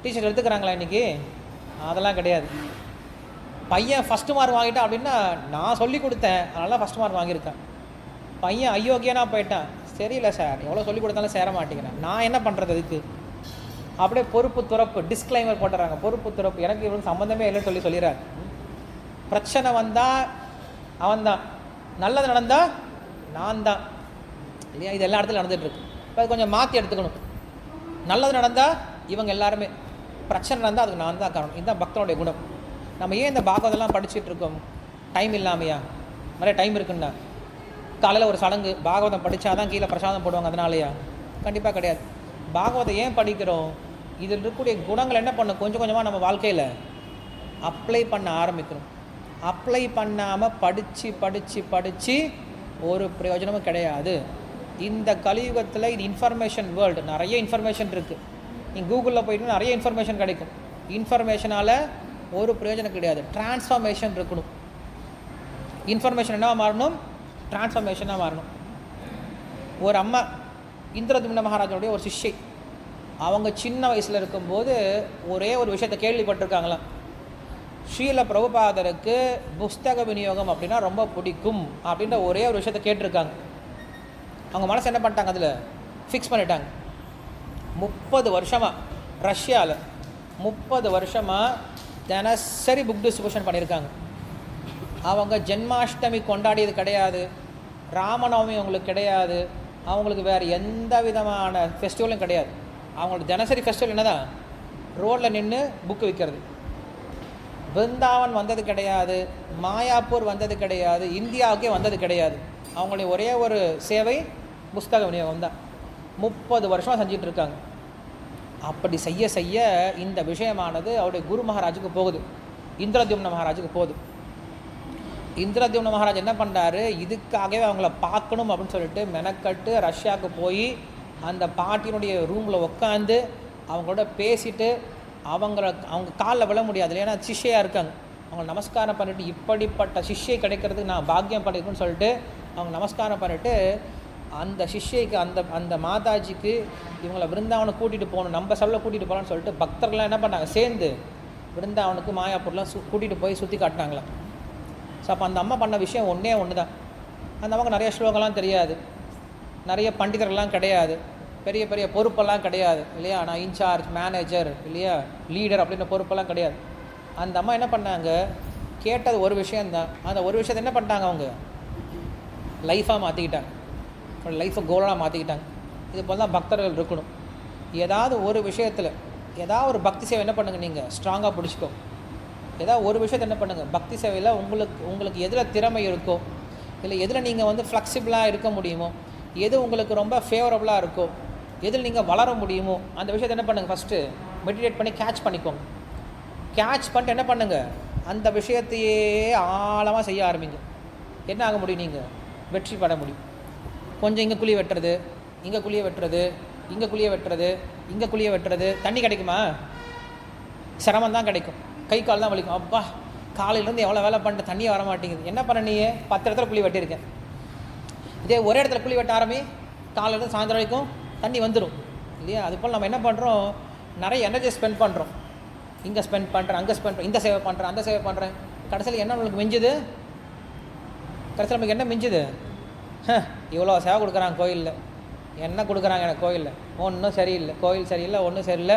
டீச்சர் எடுத்துக்கிறாங்களா இன்றைக்கி? அதெல்லாம் கிடையாது. பையன் ஃபஸ்ட்டு மார்க் வாங்கிட்டான் அப்படின்னா நான் சொல்லி கொடுத்தேன் அதனால் ஃபஸ்ட் மார்க் வாங்கியிருக்கேன். பையன் அயோக்கியனா போயிட்டான், சரியில்லை சார், எவ்வளோ சொல்லி கொடுத்தாலும் சேர மாட்டேங்கிறேன், நான் என்ன பண்ணுறது அதுக்கு? அப்படியே பொறுப்பு துறப்பு டிஸ்க்ளைமர் போட்டுறாங்க, பொறுப்பு துறப்பு எனக்கு இவனுக்கு சம்மந்தமே இல்லைன்னு சொல்லிடுறாரு. பிரச்சனை வந்தால் அவன் தான், நல்லது நடந்தால் நான் தான் இல்லையா? இது எல்லா இடத்துலையும் நடந்துகிட்ருக்கு. இப்போ அது கொஞ்சம் மாற்றி எடுத்துக்கணும். நல்லது நடந்தால் இவங்க எல்லாருமே, பிரச்சனை நடந்தால் அதுக்கு நான் தான் காரணம். இதுதான் பக்தனுடைய குணம். நம்ம ஏன் இந்த பாகவதெல்லாம் படிச்சுட்டு இருக்கோம், டைம் இல்லாமையா? நிறைய டைம் இருக்குன்னா காலையில் ஒரு சடங்கு பாகவதம் படித்தா தான் கீழே பிரசாதம் போடுவாங்க, அதனாலயா? கண்டிப்பாக கிடையாது. பாகவதம் ஏன் படிக்கிறோம், இதில் இருக்கக்கூடிய குணங்கள் என்ன பண்ணும், கொஞ்சம் கொஞ்சமாக நம்ம வாழ்க்கையில் அப்ளை பண்ண ஆரம்பிக்கணும். அப்ளை பண்ணாமல் படித்து ஒரு பிரயோஜனமும் கிடையாது. இந்த கலியுகத்தில் இது இன்ஃபர்மேஷன் வேர்ல்டு, நிறைய இன்ஃபர்மேஷன் இருக்குது. நீங்கள் கூகுளில் போயிட்டு நிறைய இன்ஃபர்மேஷன் கிடைக்கும். இன்ஃபர்மேஷனால் ஒரு பிரயோஜனம் கிடையாது. டிரான்ஸ்ஃபார்மேஷன் இருக்கணும். இன்ஃபர்மேஷன் என்னவா மாறணும், டிரான்ஸ்ஃபார்மேஷனாக மாறணும். ஒரு அம்மா இந்திரதும்ன மகாராஜனுடைய ஒரு சிஷ்யை, அவங்க சின்ன வயசில் இருக்கும்போது ஒரே ஒரு விஷயத்தை கேள்விப்பட்டிருக்காங்களாம். ஸ்ரீல பிரபுபாதருக்கு புஸ்தக விநியோகம் அப்படின்னா ரொம்ப பிடிக்கும் அப்படின்ற ஒரே ஒரு விஷயத்தை கேட்டிருக்காங்க. அவங்க மனசு என்ன பண்ணிட்டாங்க, அதில் ஃபிக்ஸ் பண்ணிட்டாங்க. 30 வருஷமாக ரஷ்யாவில் 30 வருஷமாக தினசரி புக் டிஸ்ட்ரிபியூஷன் பண்ணியிருக்காங்க. அவங்க ஜென்மாஷ்டமி கொண்டாடியது கிடையாது, ராமநவமி அவங்களுக்கு கிடையாது, அவங்களுக்கு வேறு எந்த விதமான ஃபெஸ்டிவலும் கிடையாது. அவங்களோட தினசரி ஃபெஸ்டிவல் என்ன தான், ரோட்டில் நின்று புக்கு விற்கிறது. பிருந்தாவன் வந்தது கிடையாது, மாயாப்பூர் வந்தது கிடையாது, இந்தியாவுக்கே வந்தது கிடையாது. அவங்களுடைய ஒரே ஒரு சேவை புஸ்தக விநியோகம் தான். 30 வருஷமாக செஞ்சிட்ருக்காங்க. அப்படி செய்ய செய்ய இந்த விஷயமானது அவருடைய குரு மகாராஜுக்கு போகுது, இந்திரத்யும்ன மகாராஜுக்கு போகுது. இந்திரத்யும்ன மகாராஜ் என்ன பண்ணுறாரு, இதுக்காகவே அவங்கள பார்க்கணும் அப்படின்னு சொல்லிட்டு மெனக்கட்டு ரஷ்யாவுக்கு போய் அந்த பாட்டியினுடைய ரூமில் உட்காந்து அவங்களோட பேசிட்டு அவங்க காலில் விழ முடியாது இல்லையா, சிஷ்யாக இருக்காங்க. அவங்க நமஸ்காரம் பண்ணிவிட்டு இப்படிப்பட்ட சிஷ்யை கிடைக்கிறதுக்கு நான் பாக்கியம் பண்ணியிருக்குன்னு சொல்லிட்டு அவங்க நமஸ்காரம் பண்ணிவிட்டு அந்த சிஷ்யைக்கு அந்த மாதாஜிக்கு இவங்களை விருந்தாவனை கூட்டிகிட்டு போகணும், நம்ம செலவில் கூட்டிகிட்டு போகலான்னு சொல்லிட்டு பக்தர்கள்லாம் என்ன பண்ணாங்க, சேர்ந்து விருந்தாவனுக்கு மாயாப்பூர்லாம் கூட்டிகிட்டு போய் சுற்றி காட்டினாங்களாம். ஸோ அப்போ அந்த அம்மா பண்ண விஷயம் ஒன்று தான். அந்த அம்மாவுக்கு நிறைய ஸ்லோகம்லாம் தெரியாது, நிறைய பண்டிதர்கள்லாம் கிடையாது, பெரிய பெரிய பொறுப்பெல்லாம் கிடையாது இல்லையா, நான் இன்சார்ஜ் மேனேஜர் இல்லையா லீடர் அப்படின்ற பொறுப்பெல்லாம் கிடையாது. அந்த அம்மா என்ன பண்ணாங்க, கேட்டது ஒரு விஷயந்தான், அந்த ஒரு விஷயத்தை என்ன பண்ணிட்டாங்க, அவங்க லைஃபாக மாற்றிக்கிட்டாங்க, லைஃப்பை கோலாக மாற்றிக்கிட்டாங்க. இது போல் தான் பக்தர்கள் இருக்கணும். ஏதாவது ஒரு விஷயத்தில் ஏதாவது ஒரு பக்தி சேவை என்ன பண்ணுங்கள், நீங்கள் ஸ்ட்ராங்காக பிடிச்சிக்கோ. ஏதாவது ஒரு விஷயத்தை என்ன பண்ணுங்கள், பக்தி சேவையில் உங்களுக்கு எதில் திறமை இருக்கோ, இல்லை எதில் நீங்கள் வந்து ஃப்ளெக்சிபிளாக இருக்க முடியுமோ, எது உங்களுக்கு ரொம்ப ஃபேவரபுளாக இருக்கோ, எதில் நீங்கள் வளர முடியுமோ அந்த விஷயத்தை என்ன பண்ணுங்கள், ஃபஸ்ட்டு மெடிடேட் பண்ணி கேட்ச் பண்ணிக்கோங்க. கேட்ச் பண்ணிட்டு என்ன பண்ணுங்கள், அந்த விஷயத்தையே ஆழமாக செய்ய ஆரம்பிங்க. என்ன ஆக முடியும், நீங்கள் வெற்றி பெற முடியும். கொஞ்சம் இங்கே குழி வெட்டுறது, இங்கே குழியை வெட்டுறது, இங்கே குழியை வெட்டுறது, இங்கே குழியை வெட்டுறது, தண்ணி கிடைக்குமா, சிரமம் தான் கிடைக்கும், கை கால் தான் வலிக்கும். அப்பா காலையிலேருந்து எவ்வளோ வேலை பண்ணிட்டு தண்ணியே வர மாட்டேங்குது, என்ன பண்ண, நீ 10 இடத்துல குழி வெட்டியிருக்கேன். இதே ஒரே இடத்துல குழி வெட்ட ஆரம்பி, காலையிலேருந்து சாயந்தரம் வரைக்கும் தண்ணி வந்துடும் இல்லையா. அதுபோல் நம்ம என்ன பண்ணுறோம், நிறைய எனர்ஜி ஸ்பெண்ட் பண்ணுறோம், இங்கே ஸ்பெண்ட் பண்ணுறேன், அங்கே ஸ்பெண்ட் பண்ணுறேன், இந்த சேவை பண்ணுறேன், அந்த சேவை பண்ணுறேன். கடைசியில் என்ன நம்மளுக்கு மிஞ்சுது, கடைசியில் நமக்கு என்ன மிஞ்சுது, இவ்வளோ சேவை கொடுக்குறாங்க கோயிலில், என்ன கொடுக்குறாங்க எனக்கு கோயிலில், ஒன்றும் சரியில்லை, கோயில் சரியில்லை, ஒன்றும் சரியில்லை,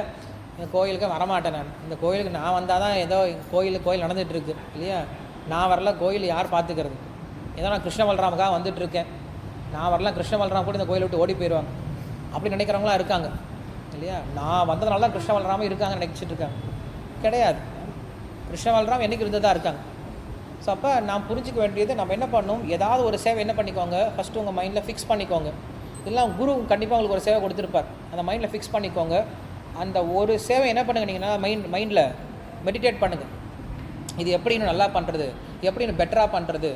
இந்த கோயிலுக்கு வரமாட்டேன் நான், இந்த கோயிலுக்கு நான் வந்தால் தான் ஏதோ கோயில் நடந்துகிட்ருக்கு இல்லையா, நான் வரல கோயில் யார் பார்த்துக்கிறது, ஏதோ நான் கிருஷ்ண பலராமுக்காக வந்துட்டுருக்கேன், நான் வரலாம் கிருஷ்ண பலராம் கூட இந்த கோயிலை விட்டு ஓடி போயிடுவாங்க அப்படி நினைக்கிறவங்களாம் இருக்காங்க இல்லையா. நான் வந்ததுனால தான் கிருஷ்ண பலராமும் இருக்காங்கன்னு நினச்சிட்டு இருக்காங்க. கிடையாது, கிருஷ்ண பலராம் என்றைக்கு இருந்ததாக இருக்காங்க. ஸோ அப்போ நான் புரிஞ்சிக்க வேண்டியது, நம்ம என்ன பண்ணணும், ஏதாவது ஒரு சேவை என்ன பண்ணிக்கோங்க, ஃபஸ்ட்டு உங்கள் மைண்டில் ஃபிக்ஸ் பண்ணிக்கோங்க. இல்லை குரு கண்டிப்பாக உங்களுக்கு ஒரு சேவை கொடுத்துருப்பார், அந்த மைண்டில் ஃபிக்ஸ் பண்ணிக்கோங்க. அந்த ஒரு சேவை என்ன பண்ணுங்க, நீங்கள் மைண்டில் மெடிடேட் பண்ணுங்கள். இது எப்படி இன்னும் நல்லா பண்ணுறது, எப்படி இன்னும் பெட்டராக பண்ணுறது.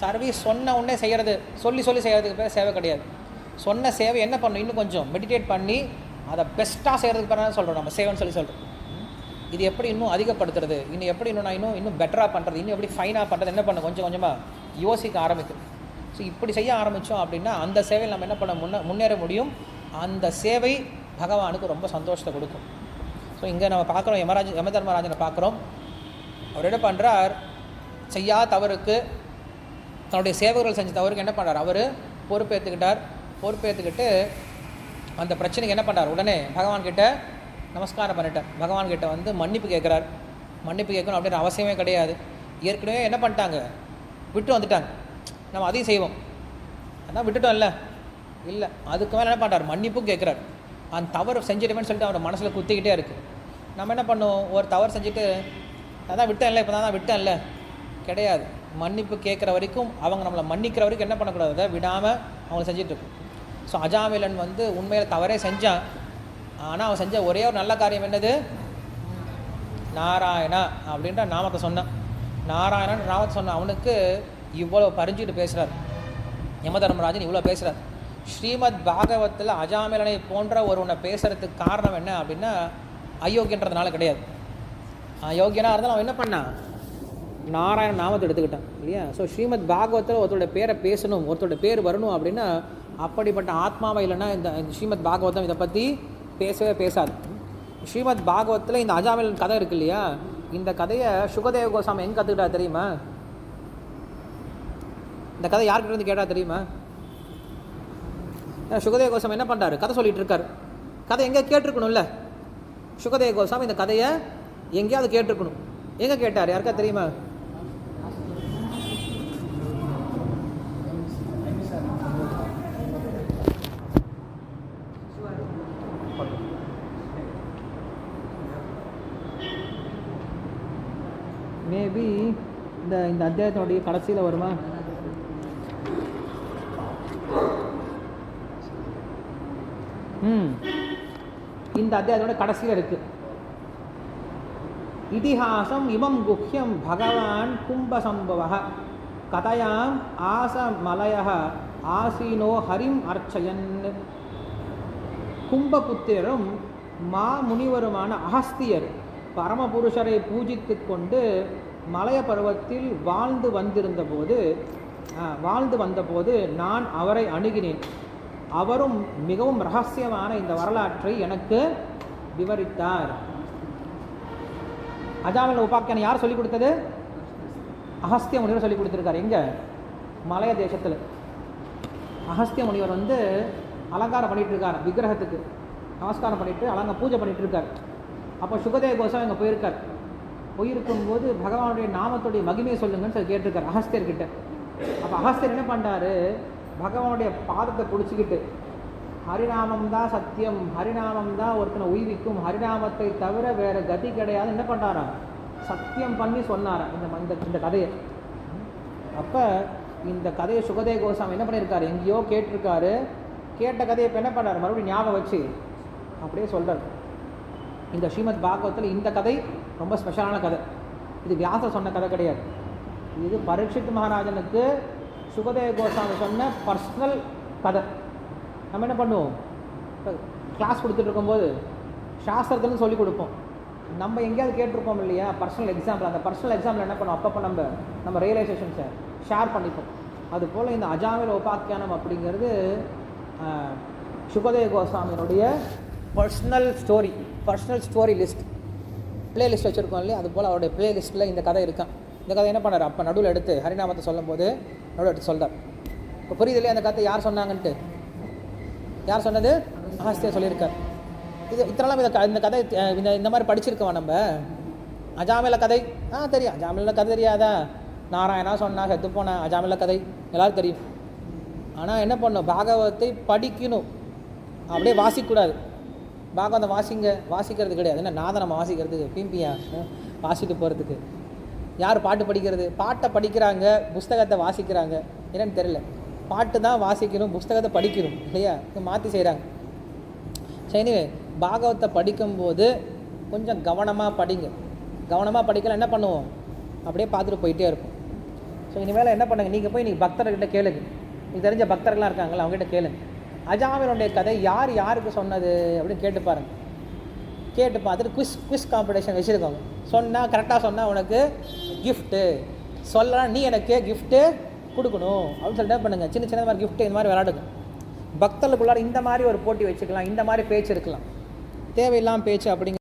சர்வீஸ் சொன்ன உடனே செய்கிறது, சொல்லி செய்கிறதுக்கு பேர் சேவை கிடையாது. சொன்ன சேவை என்ன பண்ணணும், இன்னும் கொஞ்சம் மெடிடேட் பண்ணி அதை பெஸ்ட்டாக செய்கிறதுக்கு பேர் சொல்கிறோம், நம்ம சேவைன்னு சொல்கிறோம். இது எப்படி இன்னும் அதிகப்படுத்துறது, இன்னும் எப்படி இன்னும் நான் இன்னும் பெட்டராக பண்ணுறது, இன்னும் எப்படி ஃபைனாக பண்ணுறது, என்ன பண்ண கொஞ்சம் கொஞ்சமாக யோசிக்க ஆரம்பிக்கும். ஸோ இப்படி செய்ய ஆரம்பித்தோம் அப்படின்னா அந்த சேவையில் நம்ம என்ன பண்ண முன்னேற முடியும். அந்த சேவை பகவானுக்கு ரொம்ப சந்தோஷத்தை கொடுக்கும். ஸோ இங்கே நம்ம பார்க்குறோம், யமதர்மராஜனை பார்க்குறோம். அவர் என்ன பண்ணுறார், செய்யா தவறுக்கு, தன்னுடைய சேவகர்கள் செஞ்ச தவறுக்கு என்ன பண்ணுறார், அவர் பொறுப்பேற்றுக்கிட்டு அந்த பிரச்சனைக்கு என்ன பண்ணுறார், உடனே பகவான்கிட்ட நமஸ்காரம் பண்ணிட்டார். பகவான்கிட்ட வந்து மன்னிப்பு கேட்குறார். மன்னிப்பு கேட்கணும் அப்படின்ற அவசியமே கிடையாது, ஏற்கனவே என்ன பண்ணிட்டாங்க, விட்டு வந்துட்டாங்க, நம்ம அதையும் செய்வோம், அதான் விட்டுட்டோம் இல்லை அதுக்கு மேலே என்ன பண்ணுறார், மன்னிப்பும் கேட்குறார். அந்த தவறு செஞ்சிடுவேன்னு சொல்லிட்டு அவரோட மனசில் குத்திக்கிட்டே இருக்குது. நம்ம என்ன பண்ணுவோம், ஒரு தவறு செஞ்சுட்டு அதான் விட்டேன்ல, இப்போ தான் விட்டேன்ல, கிடையாது. மன்னிப்பு கேட்குற வரைக்கும், அவங்க நம்மளை மன்னிக்கிற வரைக்கும் என்ன பண்ணக்கூடாது, அதை விடாமல் அவங்க செஞ்சிட்ருக்கோம். ஸோ அஜாமிலன் வந்து உண்மையில் தவறே செஞ்சான், ஆனால் அவன் செஞ்ச ஒரே ஒரு நல்ல காரியம் என்னது, நாராயணா அப்படின்ற நாமத்தை சொன்னான். நாராயணன் நாமத்தை சொன்னான். அவனுக்கு இவ்வளோ பறிஞ்சிட்டு பேசுகிறார் யமதர்மராஜன், இவ்வளோ பேசுகிறார். ஸ்ரீமத் பாகவத்தில் அஜாமிலனை போன்ற ஒருவனை பேசுகிறதுக்கு காரணம் என்ன அப்படின்னா, அயோக்கியன்றதுனால கிடையாது. அயோக்கியனாக இருந்தாலும் அவன் என்ன பண்ணான், நாராயண நாமத்தை எடுத்துக்கிட்டான் இல்லையா. ஸோ ஸ்ரீமத் பாகவத்தில் ஒருத்தருடைய பேரை பேசணும், ஒருத்தருடைய பேர் வரணும் அப்படின்னா அப்படிப்பட்ட ஆத்மாவை இல்லைன்னா இந்த ஸ்ரீமத் பாகவதம் இதை பற்றி பேசவே பேசாது. ஸ்ரீமத் பாகவத்தில் இந்த அஜாமிலன் கதை இருக்கு இல்லையா, இந்த கதையை சுகதேவ கோசாமி எங்கே கற்றுக்கிட்டா தெரியுமா, இந்த கதை யார்கிட்ட இருந்து கேட்டால் தெரியுமா. சுகதேவ கோசாமி என்ன பண்ணுறாரு, கதை சொல்லிகிட்டு இருக்கார். கதை எங்கே கேட்டிருக்கணும்ல, சுகதேவ கோஸ்வாமி இந்த கதையை எங்கேயாவது கேட்டிருக்கணும். எங்கே கேட்டார் யாருக்கா தெரியுமா? மேபி இந்த அத்தியாயத்தினுடைய கடைசியில் வருமா? இந்த அத்தியாயத்தோட கடைசியில் இருக்கு. இதிஹாசம் இமம் குஹ்யம் பகவான் கும்பசம்பவ கதையாம் ஆசமலய ஆசீனோ ஹரிம் அர்ச்சயன். கும்பபுத்திரரும் மாமுனிவருமான அகஸ்தியர் பரமபுருஷரை பூஜித்து கொண்டு மலைய பருவத்தில் வாழ்ந்து வந்தபோது நான் அவரை அணுகினேன். அவரும் மிகவும் ரகசியமான இந்த வரலாற்றை எனக்கு விவரித்தார். அஜாமில உபாக்கியானம் யார் சொல்லிக் கொடுத்தது? அகஸ்திய முனிவர் சொல்லிக் கொடுத்துருக்கார். எங்கே? மலைய தேசத்தில். அகஸ்திய முனிவர் அலங்காரம் பண்ணிகிட்டு இருக்கார், விக்கிரகத்துக்கு நமஸ்காரம் பண்ணிட்டு பூஜை பண்ணிகிட்டு இருக்கார். அப்போ சுகதேவ கோஸ்வாமி அங்கே போயிருக்கும்போது பகவானுடைய நாமத்துடைய மகிமையை சொல்லுங்கன்னு சொல்லி கேட்டிருக்கார் அகஸ்தியர்கிட்ட. அப்போ அகஸ்தியர் என்ன பண்ணுறாரு? பகவானுடைய பாதத்தை பிடிச்சிக்கிட்டு ஹரிநாமம் தான் சத்தியம், ஹரிநாமம் தான் ஒருத்தனை உய்விக்கும், ஹரிநாமத்தை தவிர வேறு கதி கிடையாது என்ன பண்ணுறாராம்? சத்தியம் பண்ணி சொன்னாராம் இந்த கதையை. அப்போ இந்த கதையை சுகதேவ கோஸ்வாமி என்ன பண்ணியிருக்காரு? எங்கேயோ கேட்டிருக்காரு. கேட்ட கதையை இப்போ என்ன பண்ணுறாரு? மறுபடியும் ஞாபகம் வச்சு அப்படியே சொல்கிறார். இந்த ஸ்ரீமத் பாகவத்தில் இந்த கதை ரொம்ப ஸ்பெஷலான கதை. இது வியாசர் சொன்ன கதை கிடையாது. இது பரீட்சித் மகாராஜனுக்கு சுகதேவ கோஸ்வாமி சொன்ன பர்சனல் கதை. நம்ம என்ன பண்ணுவோம்? இப்போ கிளாஸ் கொடுத்துட்டு இருக்கும்போது சாஸ்திரத்துலேருந்து சொல்லிக் கொடுப்போம். நம்ம எங்கேயாவது கேட்டிருப்போம் இல்லையா பர்சனல் எக்ஸாம்பிள். அந்த பர்சனல் எக்ஸாம்பிள் என்ன பண்ணுவோம்? அப்பப்போ நம்ம ரியலைசேஷன்ஸை ஷேர் பண்ணிப்போம். அதுபோல் இந்த அஜாமில உபாக்கியானம் அப்படிங்கிறது சுகதேவ கோஸ்வாமியினுடைய பர்சனல் ஸ்டோரி லிஸ்ட், பிளேலிஸ்ட் வச்சுருக்கோம் இல்லையா? அதுபோல் அவருடைய பிளேலிஸ்ட்டில் இந்த கதை இருக்கான். இந்த கதை என்ன பண்ணார்? அப்போ நடுவில் எடுத்து ஹரிநாமத்தை சொல்லும் போது நடுவில் எடுத்து சொல்கிறார். இப்போ புரியுது இல்லையா அந்த கதை யார் சொன்னாங்கன்ட்டு? யார் சொன்னது? அகஸ்தியர் சொல்லியிருக்கார். இது இத்தனாலும் இந்த கதை இந்த மாதிரி படிச்சிருக்கோம் நம்ம. அஜாமில கதை தெரியும். அஜாமில கதை தெரியாதா? நாராயணா சொன்னா செத்து போன அஜாமில கதை எல்லாரும் தெரியும். ஆனால் என்ன பண்ணணும்? பாகவத்தை படிக்கணும், அப்படியே வாசிக்கூடாது. பாகவதம் வாசிக்கிறது கிடையாது. என்ன நாதை நம்ம வாசிக்கிறதுக்கு பிம்பியா வாசிட்டு போகிறதுக்கு? யார் பாட்டு படிக்கிறது? பாட்டை படிக்கிறாங்க, புஸ்தகத்தை வாசிக்கிறாங்க. என்னன்னு தெரியல. பாட்டு தான் வாசிக்கணும், புஸ்தகத்தை படிக்கணும் இல்லையா? மாற்றி செய்கிறாங்க. சரி, பாகவத்தை படிக்கும்போது கொஞ்சம் கவனமாக படிங்க. கவனமாக படிக்கலாம் என்ன பண்ணுவோம்? அப்படியே பார்த்துட்டு போயிட்டே இருக்கும். ஸோ இனிமேல் என்ன பண்ணுங்க? நீங்கள் போய் நீங்கள் பக்தர்கிட்ட கேளுங்க. நீங்கள் தெரிஞ்ச பக்தர்கள்லாம் இருக்காங்களா, அவங்ககிட்ட கேளுங்க. அஜாமிலுடைய கதை யாருக்கு சொன்னது அப்படின்னு கேட்டு பாருங்கள். கேட்டு பார்த்துட்டு குவிஸ் காம்படிஷன் வச்சுருக்கோங்க. சொன்னால் கரெக்டாக சொன்னால் உனக்கு கிஃப்ட்டு, சொல்லலாம் நீ எனக்கு கிஃப்ட்டு கொடுக்கணும் அப்படின்னு சொல்லிட்டு என்ன பண்ணுங்கள்? சின்ன மாதிரி கிஃப்ட்டு இந்த மாதிரி விளையாடுங்க. பக்தர்களுக்குள்ளார இந்த மாதிரி ஒரு போட்டி வச்சுக்கலாம், இந்த மாதிரி பேச்சு இருக்கலாம். தேவையில்லாமல் பேச்சு அப்படிங்க